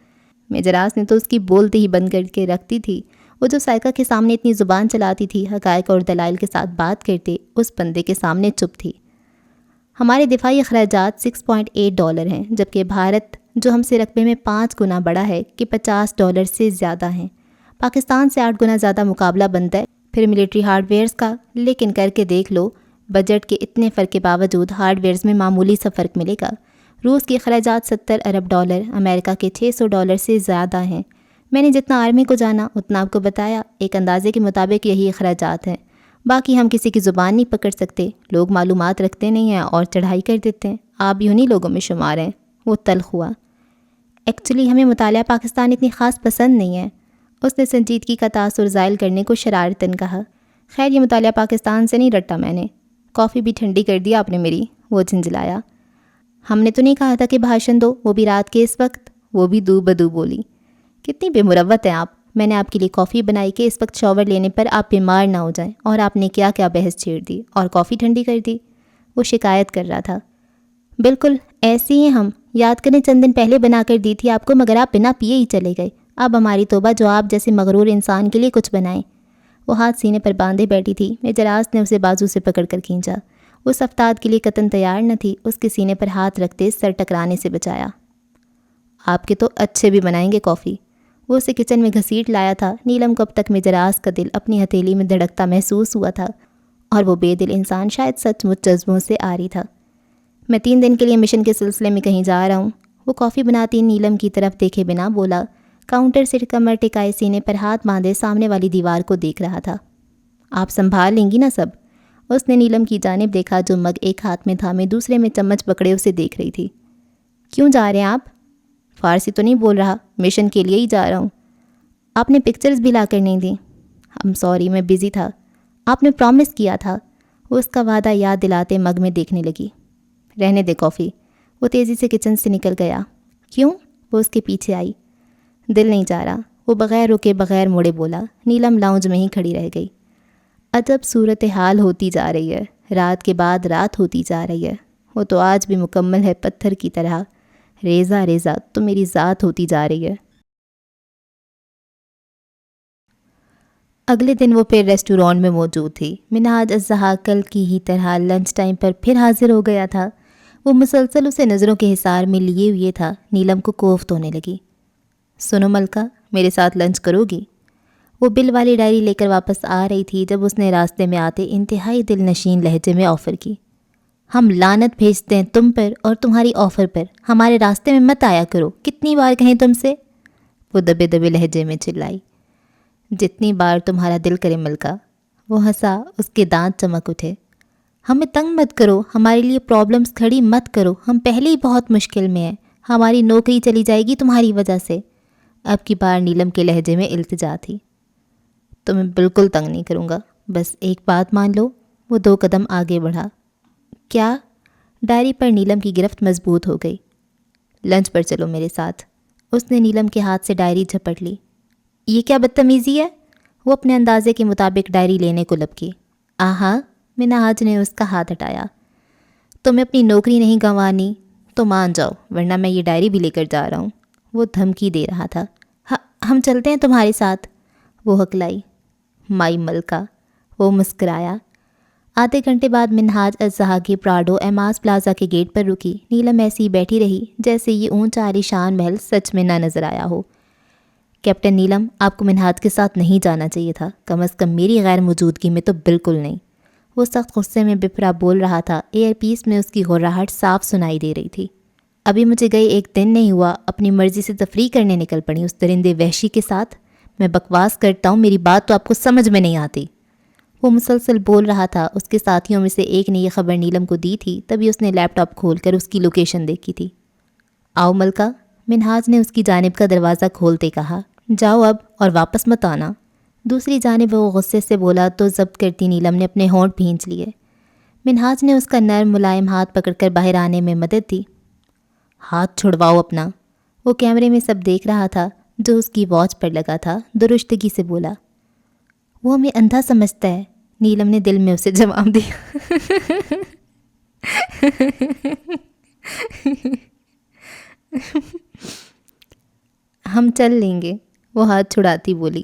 میجراس نے تو اس کی بولتے ہی بند کر کے رکھتی تھی۔ وہ جو سائیکہ کے سامنے اتنی زبان چلاتی تھی، حقائق اور دلائل کے ساتھ بات کرتے، اس بندے کے سامنے چپ تھی۔ ہمارے دفاعی اخراجات $6.8 ہیں، جبکہ بھارت جو ہم سے رقبے میں 5 گنا بڑا ہے کہ $50 سے زیادہ ہیں۔ پاکستان سے 8 گنا زیادہ مقابلہ بنتا ہے پھر ملٹری ہارڈ ویئرز کا، لیکن کر کے دیکھ لو، بجٹ کے اتنے فرق کے باوجود ہارڈ ویئرز میں معمولی سا فرق ملے گا۔ روس کے اخراجات $70 ارب، امریکہ کے $600 سے زیادہ ہیں۔ میں نے جتنا آرمی کو جانا اتنا آپ کو بتایا، ایک اندازے کے مطابق یہی اخراجات ہیں۔ باقی ہم کسی کی زبان نہیں پکڑ سکتے، لوگ معلومات رکھتے نہیں ہیں اور چڑھائی کر دیتے ہیں۔ آپ بھی انہی لوگوں میں شمار ہیں۔ وہ تلخ ہوا۔ ایکچولی ہمیں مطالعہ پاکستان اتنی خاص پسند نہیں ہے، اس نے سنجیدگی کا تاثر زائل کرنے کو شرارتاً کہا۔ خیر یہ مطالعہ پاکستان سے نہیں رٹا میں نے، کافی بھی ٹھنڈی کر دیا آپ نے میری، وہ جھنجھلایا۔ ہم نے تو نہیں کہا تھا کہ بھاشن دو، وہ بھی رات کے اس وقت، وہ بھی دو بدو بولی۔ کتنی بے مروت ہیں آپ، میں نے آپ کے لیے کافی بنائی کہ اس وقت شاور لینے پر آپ بیمار نہ ہو جائیں، اور آپ نے کیا کیا بحث چھیڑ دی اور کافی ٹھنڈی کر دی۔ وہ شکایت کر رہا تھا۔ بالکل ایسے ہی ہم، یاد کریں چند دن پہلے بنا کر دی تھی آپ کو، مگر آپ بنا پیے ہی چلے گئے۔ اب ہماری توبہ جو آپ جیسے مغرور انسان کے لیے کچھ بنائیں۔ وہ ہاتھ سینے پر باندھے بیٹھی تھی۔ میجراس نے اسے بازو سے پکڑ کر کھینچا۔ اس افتاد کے لیے قطعاً تیار نہ تھی، اس کے سینے پر ہاتھ رکھتے سر ٹکرانے سے بچایا۔ آپ کے تو اچھے بھی بنائیں گے کافی۔ وہ اسے کچن میں گھسیٹ لایا تھا۔ نیلم کو اب تک میجراس کا دل اپنی ہتھیلی میں دھڑکتا محسوس ہوا تھا، اور وہ بے دل انسان شاید سچ مچ جذبوں سے آری تھا۔ میں 3 دن کے لیے مشن کے سلسلے میں کہیں جا رہا ہوں، وہ کافی بناتی نیلم کی طرف دیکھے بنا بولا۔ کاؤنٹر سے کمر ٹکائے سینے پر ہاتھ باندھے سامنے والی دیوار کو دیکھ رہا تھا۔ آپ سنبھال لیں گی نا سب؟ اس نے نیلم کی جانب دیکھا جو مگ ایک ہاتھ میں تھامے دوسرے میں چمچ پکڑے اسے دیکھ رہی تھی۔ کیوں جا رہے ہیں آپ؟ فارسی تو نہیں بول رہا، مشن کے لیے ہی جا رہا ہوں۔ آپ نے پکچرز بھی لا کر نہیں دیں؟ سوری میں بزی تھا، آپ نے پرومس کیا تھا۔ وہ اس کا وعدہ یاد دلاتے مگ میں دیکھنے لگی۔ رہنے دے کافی۔ وہ تیزی سے کچن سے نکل گیا۔ کیوں؟ وہ اس کے پیچھے آئی۔ دل نہیں چاہ رہا، وہ بغیر رکے بغیر موڑے بولا۔ نیلم لاؤنج میں ہی کھڑی رہ گئی۔ عجب صورتحال ہوتی جا رہی ہے، رات کے بعد رات ہوتی جا رہی ہے۔ وہ تو آج بھی مکمل ہے پتھر کی طرح، ریزہ ریزہ تو میری ذات ہوتی جا رہی ہے۔ اگلے دن وہ پھر ریسٹورانٹ میں موجود تھی۔ منہاج الزہاق کل کی ہی طرح لنچ ٹائم پر پھر حاضر ہو گیا تھا۔ وہ مسلسل اسے نظروں کے حصار میں لیے ہوئے تھا۔ نیلم کو کوفت ہونے لگی۔ سنو ملکہ، میرے ساتھ لنچ کرو گی؟ وہ بل والی ڈائری لے کر واپس آ رہی تھی جب اس نے راستے میں آتے انتہائی دل نشین لہجے میں آفر کی۔ ہم لعنت بھیجتے ہیں تم پر اور تمہاری آفر پر، ہمارے راستے میں مت آیا کرو، کتنی بار کہیں تم سے؟ وہ دبے دبے لہجے میں چلائی۔ جتنی بار تمہارا دل کرے ملکہ۔ وہ ہنسا، اس کے دانت چمک اٹھے۔ ہمیں تنگ مت کرو، ہمارے لیے پرابلمز کھڑی مت کرو، ہم پہلے ہی بہت مشکل میں ہیں، ہماری نوکری چلی جائے گی تمہاری وجہ سے۔ اب کی بار نیلم کے لہجے میں التجا تھی۔ تمہیں بالکل تنگ نہیں کروں گا، بس ایک بات مان لو۔ وہ 2 قدم آگے بڑھا۔ کیا؟ ڈائری پر نیلم کی گرفت مضبوط ہو گئی۔ لنچ پر چلو میرے ساتھ۔ اس نے نیلم کے ہاتھ سے ڈائری جھپٹ لی۔ یہ کیا بدتمیزی ہے؟ وہ اپنے اندازے کے مطابق ڈائری لینے کو لپکی۔ آہا، منہاج نے اس کا ہاتھ ہٹایا۔ تمہیں اپنی نوکری نہیں گنوانی تو مان جاؤ، ورنہ میں یہ ڈائری بھی لے کر جا رہا ہوں۔ وہ دھمکی دے رہا تھا۔ ہم چلتے ہیں تمہارے ساتھ۔ وہ ہکلائی۔ مائی ملکہ، وہ مسکرایا۔ آدھے گھنٹے بعد منہاج الزہاقی پراڈو ایماس پلازا کے گیٹ پر رکی۔ نیلم ایسی ہی بیٹھی رہی جیسے یہ اونچا عالیشان محل سچ میں نہ نظر آیا ہو۔ کیپٹن نیلم، آپ کو منہاج کے ساتھ نہیں جانا چاہیے تھا، کم از کم میری غیر موجودگی میں تو بالکل نہیں۔ وہ سخت غصے میں بپھرا بول رہا تھا۔ ایئر پیس میں اس کی غراہٹ صاف سنائی دے رہی تھی۔ ابھی مجھے گئے ایک دن نہیں ہوا، اپنی مرضی سے تفریح کرنے نکل پڑی اس درندے وحشی کے ساتھ۔ میں بکواس کرتا ہوں، میری بات تو آپ کو سمجھ میں نہیں آتی۔ وہ مسلسل بول رہا تھا۔ اس کے ساتھیوں میں سے ایک نے یہ خبر نیلم کو دی تھی، تبھی اس نے لیپ ٹاپ کھول کر اس کی لوکیشن دیکھی تھی۔ آؤ ملکہ، منہاج نے اس کی جانب کا دروازہ کھولتے کہا۔ جاؤ اب اور واپس مت آنا۔ دوسری جانب وہ غصے سے بولا تو ضبط کرتی نیلم نے اپنے ہونٹ بھینچ لیے۔ منہاج نے اس کا نرم ملائم ہاتھ پکڑ کر باہر آنے میں مدد دی۔ ہاتھ چھڑواؤ اپنا۔ وہ کیمرے میں سب دیکھ رہا تھا جو اس کی واچ پر لگا تھا۔ درشتگی سے بولا۔ وہ ہمیں اندھا سمجھتا ہے، نیلم نے دل میں اسے جواب دیا۔ ہم چل لیں گے، وہ ہاتھ چھڑاتی بولی۔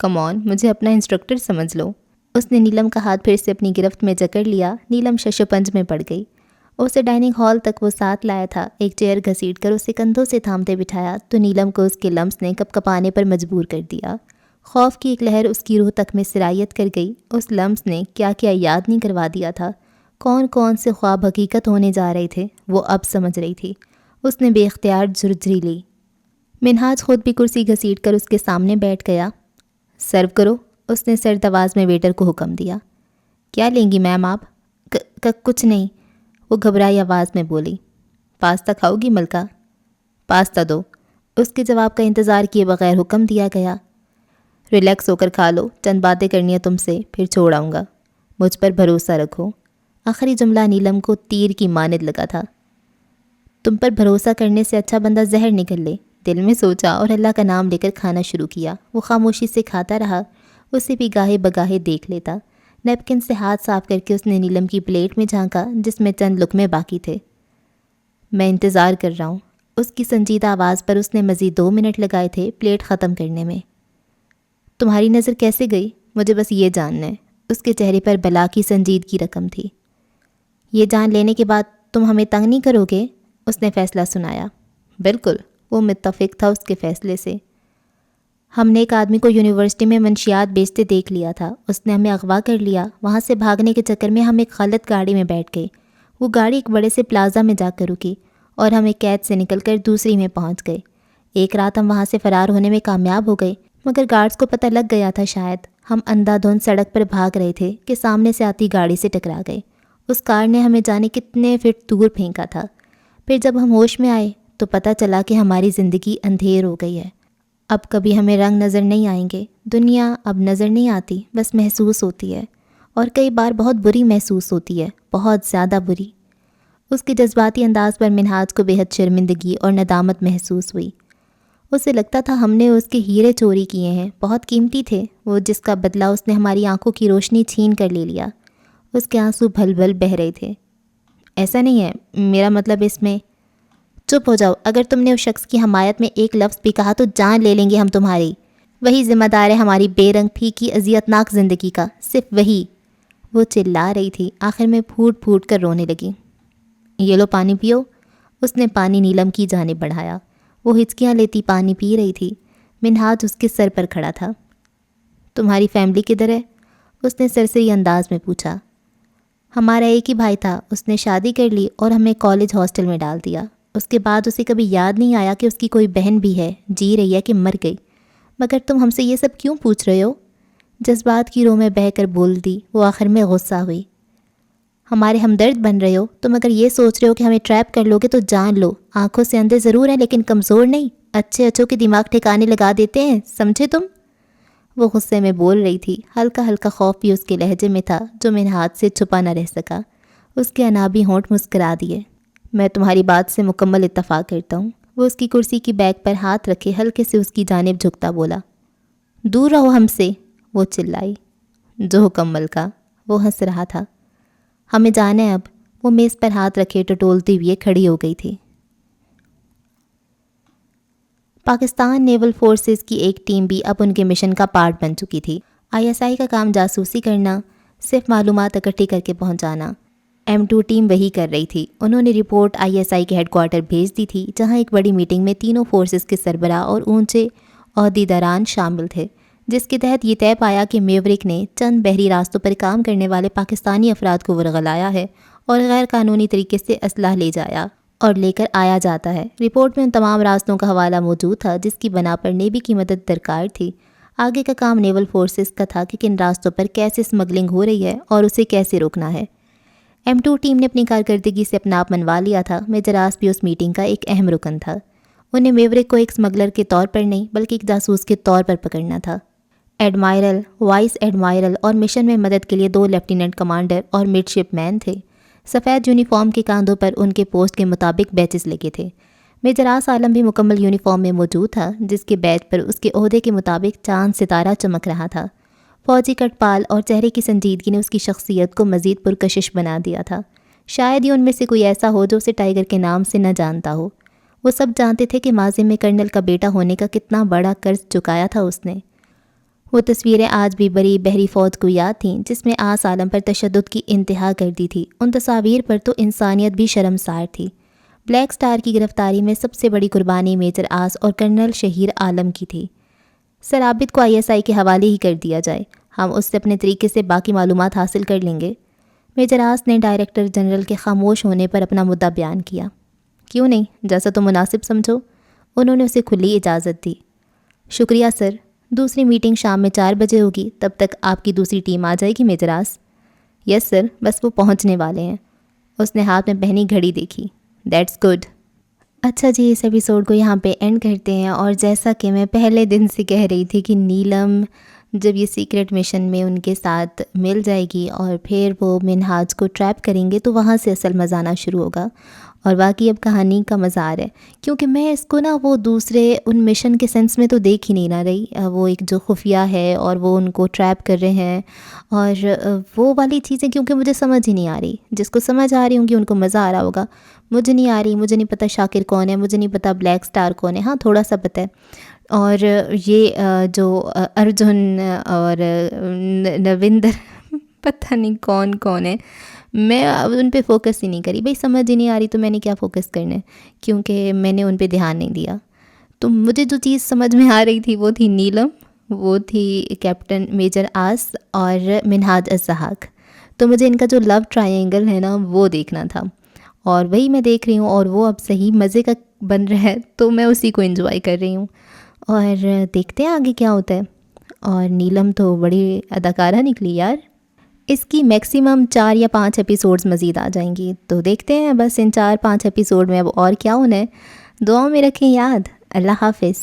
کم آن، مجھے اپنا انسٹرکٹر سمجھ لو۔ اس نے نیلم کا ہاتھ پھر سے اپنی گرفت میں جکڑ لیا۔ نیلم شش و پنج میں پڑ گئی۔ اسے ڈائننگ ہال تک وہ ساتھ لایا تھا۔ ایک چیئر گھسیٹ کر اسے کندھوں سے تھامتے بٹھایا تو نیلم کو اس کے لمس نے کپ کپانے پر مجبور کر دیا۔ خوف کی ایک لہر اس کی روح تک میں سرایت کر گئی۔ اس لمس نے کیا کیا یاد نہیں کروا دیا تھا، کون کون سے خواب حقیقت ہونے جا رہے تھے، وہ اب سمجھ رہی تھی۔ اس نے بے اختیار جھرجھری لی۔ منہاج خود بھی کرسی گھسیٹ کر اس کے سامنے بیٹھ گیا۔ سرو کرو، اس نے سرد آواز میں ویٹر کو حکم دیا۔ کیا لیں گی میم آپ؟ کچھ نہیں، وہ گھبرائی آواز میں بولی۔ پاستا کھاؤ گی ملکہ؟ پاستا دو، اس کے جواب کا انتظار کیے بغیر حکم دیا گیا۔ ریلیکس ہو کر کھا لو، چند باتیں کرنی ہیں تم سے، پھر چھوڑ آؤں گا، مجھ پر بھروسہ رکھو۔ آخری جملہ نیلم کو تیر کی مانند لگا تھا۔ تم پر بھروسہ کرنے سے اچھا بندہ زہر نکل لے، دل میں سوچا اور اللہ کا نام لے کر کھانا شروع کیا۔ وہ خاموشی سے کھاتا رہا، اسے بھی گاہے بگاہے دیکھ لیتا۔ نیپکن سے ہاتھ صاف کر کے اس نے نیلم کی پلیٹ میں جھانکا جس میں چند لقمے باقی تھے۔ میں انتظار کر رہا ہوں، اس کی سنجیدہ آواز پر اس نے مزید 2 منٹ لگائے تھے پلیٹ ختم کرنے میں۔ تمہاری نظر کیسے گئی؟ مجھے بس یہ جاننا ہے۔ اس کے چہرے پر بلا کی سنجیدگی رقم تھی۔ یہ جان لینے کے بعد تم ہمیں تنگ نہیں کرو گے؟ اس نے فیصلہ سنایا۔ بالکل، وہ متفق تھا اس کے فیصلے سے۔ ہم نے ایک آدمی کو یونیورسٹی میں منشیات بیچتے دیکھ لیا تھا، اس نے ہمیں اغوا کر لیا۔ وہاں سے بھاگنے کے چکر میں ہم ایک غلط گاڑی میں بیٹھ گئے۔ وہ گاڑی ایک بڑے سے پلازا میں جا کر رکی اور ہم ایک قید سے نکل کر دوسری میں پہنچ گئے۔ ایک رات ہم وہاں سے فرار ہونے میں کامیاب ہو گئے، مگر گارڈز کو پتہ لگ گیا تھا شاید۔ ہم اندھا دھند سڑک پر بھاگ رہے تھے کہ سامنے سے آتی گاڑی سے ٹکرا گئے۔ اس کار نے ہمیں جانے کتنے فٹ دور پھینکا تھا۔ پھر جب ہم ہوش میں آئے تو پتہ چلا کہ ہماری زندگی اندھیر ہو گئی ہے۔ اب کبھی ہمیں رنگ نظر نہیں آئیں گے، دنیا اب نظر نہیں آتی، بس محسوس ہوتی ہے، اور کئی بار بہت بری محسوس ہوتی ہے، بہت زیادہ بری۔ اس کے جذباتی انداز پر منہاج کو بے حد شرمندگی اور ندامت محسوس ہوئی۔ اسے لگتا تھا ہم نے اس کے ہیرے چوری کیے ہیں، بہت قیمتی تھے وہ، جس کا بدلہ اس نے ہماری آنکھوں کی روشنی چھین کر لے لیا۔ اس کے آنسو بھل بھل بہہ رہے تھے۔ ایسا نہیں ہے، میرا مطلب اس میں… چپ ہو جاؤ، اگر تم نے اس شخص کی حمایت میں ایک لفظ بھی کہا تو جان لے لیں گے ہم تمہاری۔ وہی ذمہ دار ہے ہماری بے رنگ پھیکی اذیت ناک زندگی کا، صرف وہی۔ وہ چلا رہی تھی، آخر میں پھوٹ پھوٹ کر رونے لگی۔ یہ لو پانی پیو۔ اس نے پانی نیلم کی جانب بڑھایا۔ وہ ہچکیاں لیتی پانی پی رہی تھی۔ منہاج اس کے سر پر کھڑا تھا۔ تمہاری فیملی کدھر ہے؟ اس نے سرسری انداز میں پوچھا۔ ہمارا ایک ہی بھائی تھا، اس نے شادی کر لی اور ہمیں کالج ہاسٹل میں ڈال دیا۔ اس کے بعد اسے کبھی یاد نہیں آیا کہ اس کی کوئی بہن بھی ہے، جی رہی ہے کہ مر گئی۔ مگر تم ہم سے یہ سب کیوں پوچھ رہے ہو؟ جذبات کی رو میں بہہ کر بول دی وہ، آخر میں غصہ ہوئی۔ ہمارے ہمدرد بن رہے ہو تم، اگر یہ سوچ رہے ہو کہ ہمیں ٹریپ کر لو گے تو جان لو، آنکھوں سے اندھے ضرور ہیں لیکن کمزور نہیں، اچھے اچھوں کے دماغ ٹھکانے لگا دیتے ہیں، سمجھے تم؟ وہ غصے میں بول رہی تھی، ہلکا ہلکا خوف بھی اس کے لہجے میں تھا جو منہاج سے چھپا نہ رہ سکا۔ اس کے انابی ہونٹ مسکرا دیے۔ میں تمہاری بات سے مکمل اتفاق کرتا ہوں۔ وہ اس کی کرسی کی بیک پر ہاتھ رکھے ہلکے سے اس کی جانب جھکتا بولا۔ دور رہو ہم سے، وہ چلائی۔ جو حکم ملکہ، وہ ہنس رہا تھا۔ ہمیں جانا ہے اب، وہ میز پر ہاتھ رکھے ٹٹولتی ہوئے کھڑی ہو گئی تھی۔ پاکستان نیول فورسز کی ایک ٹیم بھی اب ان کے مشن کا پارٹ بن چکی تھی۔ ISI کا کام جاسوسی کرنا، صرف معلومات اکٹھی کر کے پہنچانا۔ M2 ٹیم وہی کر رہی تھی۔ انہوں نے رپورٹ ISI کے ہیڈ کوارٹر بھیج دی تھی، جہاں ایک بڑی میٹنگ میں تینوں فورسز کے سربراہ اور اونچے عہدیداران شامل تھے، جس کے تحت یہ طے پایا کہ میورک نے چند بحری راستوں پر کام کرنے والے پاکستانی افراد کو ورغلایا ہے اور غیر قانونی طریقے سے اسلحہ لے جایا اور لے کر آیا جاتا ہے۔ رپورٹ میں ان تمام راستوں کا حوالہ موجود تھا، جس کی بنا پر نیوی کی مدد درکار تھی۔ آگے کا کام نیول فورسز کا تھا کہ کن راستوں پر کیسے اسمگلنگ ہو رہی ہے اور اسے کیسے روکنا ہے۔ M2 ٹیم نے اپنی کارکردگی سے اپنا آپ منوا لیا تھا۔ میجر آس بھی اس میٹنگ کا ایک اہم رکن تھا۔ انہیں میورک کو ایک اسمگلر کے طور پر نہیں بلکہ ایک جاسوس کے طور پر پکڑنا تھا۔ ایڈمائرل، وائس ایڈمائرل اور مشن میں مدد کے لیے 2 لیفٹیننٹ کمانڈر اور مڈ شپ مین تھے۔ سفید یونیفارم کے کاندھوں پر ان کے پوسٹ کے مطابق بیچز لگے تھے۔ میجر آس عالم بھی مکمل یونیفارم میں موجود تھا، جس کے بیچ پر اس کے عہدے کے مطابق چاند ستارہ چمک رہا تھا۔ فوجی کٹ پال اور چہرے کی سنجیدگی نے اس کی شخصیت کو مزید پرکشش بنا دیا تھا۔ شاید ہی ان میں سے کوئی ایسا ہو جو اسے ٹائیگر کے نام سے نہ جانتا ہو۔ وہ سب جانتے تھے کہ ماضی میں کرنل کا بیٹا ہونے کا کتنا بڑا قرض چکایا تھا اس نے۔ وہ تصویریں آج بھی بڑی بحری فوج کو یاد تھیں، جس میں آس عالم پر تشدد کی انتہا کر دی تھی۔ ان تصاویر پر تو انسانیت بھی شرمسار تھی۔ بلیک سٹار کی گرفتاری میں سب سے بڑی قربانی میجر آس اور کرنل شہیر عالم کی تھی۔ سر عابد کو ISI کے حوالے ہی کر دیا جائے، ہم اس سے اپنے طریقے سے باقی معلومات حاصل کر لیں گے۔ میجر آس نے ڈائریکٹر جنرل کے خاموش ہونے پر اپنا مدعا بیان کیا۔ کیوں نہیں، جیسا تو مناسب سمجھو۔ انہوں نے اسے کھلی اجازت دی۔ شکریہ سر، دوسری میٹنگ شام میں 4 بجے ہوگی، تب تک آپ کی دوسری ٹیم آ جائے گی میجر آس؟ یس سر، بس وہ پہنچنے والے ہیں۔ اس نے ہاتھ میں پہنی گھڑی دیکھی۔ That's good. اچھا جی، اس ایپیسوڈ کو یہاں پہ اینڈ کرتے ہیں۔ اور جیسا کہ میں پہلے دن سے کہہ رہی تھی کہ نیلم جب یہ سیکرٹ مشن میں ان کے ساتھ مل جائے گی اور پھر وہ منہاج کو ٹریپ کریں گے تو وہاں سے اصل مزہ آنا شروع ہوگا۔ اور باقی اب کہانی کا مزہ آ رہا ہے، کیونکہ میں اس کو نا وہ دوسرے ان مشن کے سینس میں تو دیکھ ہی نہیں نہ رہی۔ وہ ایک جو خفیہ ہے اور وہ ان کو ٹریپ کر رہے ہیں اور وہ والی چیزیں کیونکہ مجھے سمجھ ہی نہیں آ رہی۔ جس کو سمجھ آ رہی ہوں گی ان کو مزہ آ رہا ہوگا، مجھے نہیں آ رہی۔ مجھے نہیں پتہ شاکر کون ہے، مجھے نہیں پتہ بلیک سٹار کون ہے، ہاں تھوڑا سا پتہ ہے۔ اور یہ جو ارجن اور نویندر پتہ نہیں کون کون ہے، میں ان پہ فوکس ہی نہیں کری۔ بھئی سمجھ ہی نہیں آ رہی تو میں نے کیا فوکس کرنا ہے، کیونکہ میں نے ان پہ دھیان نہیں دیا۔ تو مجھے جو چیز سمجھ میں آ رہی تھی وہ تھی نیلم، وہ تھی کیپٹن میجر آس اور منہاج الزحاق۔ تو مجھے ان کا جو لو ٹرائنگل ہے نا وہ دیکھنا تھا، اور وہی میں دیکھ رہی ہوں، اور وہ اب صحیح مزے کا بن رہا ہے تو میں اسی کو انجوائے کر رہی ہوں۔ اور دیکھتے ہیں آگے کیا ہوتا ہے۔ اور نیلم تو بڑی اداکارہ نکلی یار۔ اس کی میکسیمم 4 یا 5 ایپیسوڈز مزید آ جائیں گی، تو دیکھتے ہیں بس ان 4-5 ایپیسوڈ میں اب اور کیا ہونا ہے۔ دعاؤں میں رکھیں یاد۔ اللہ حافظ۔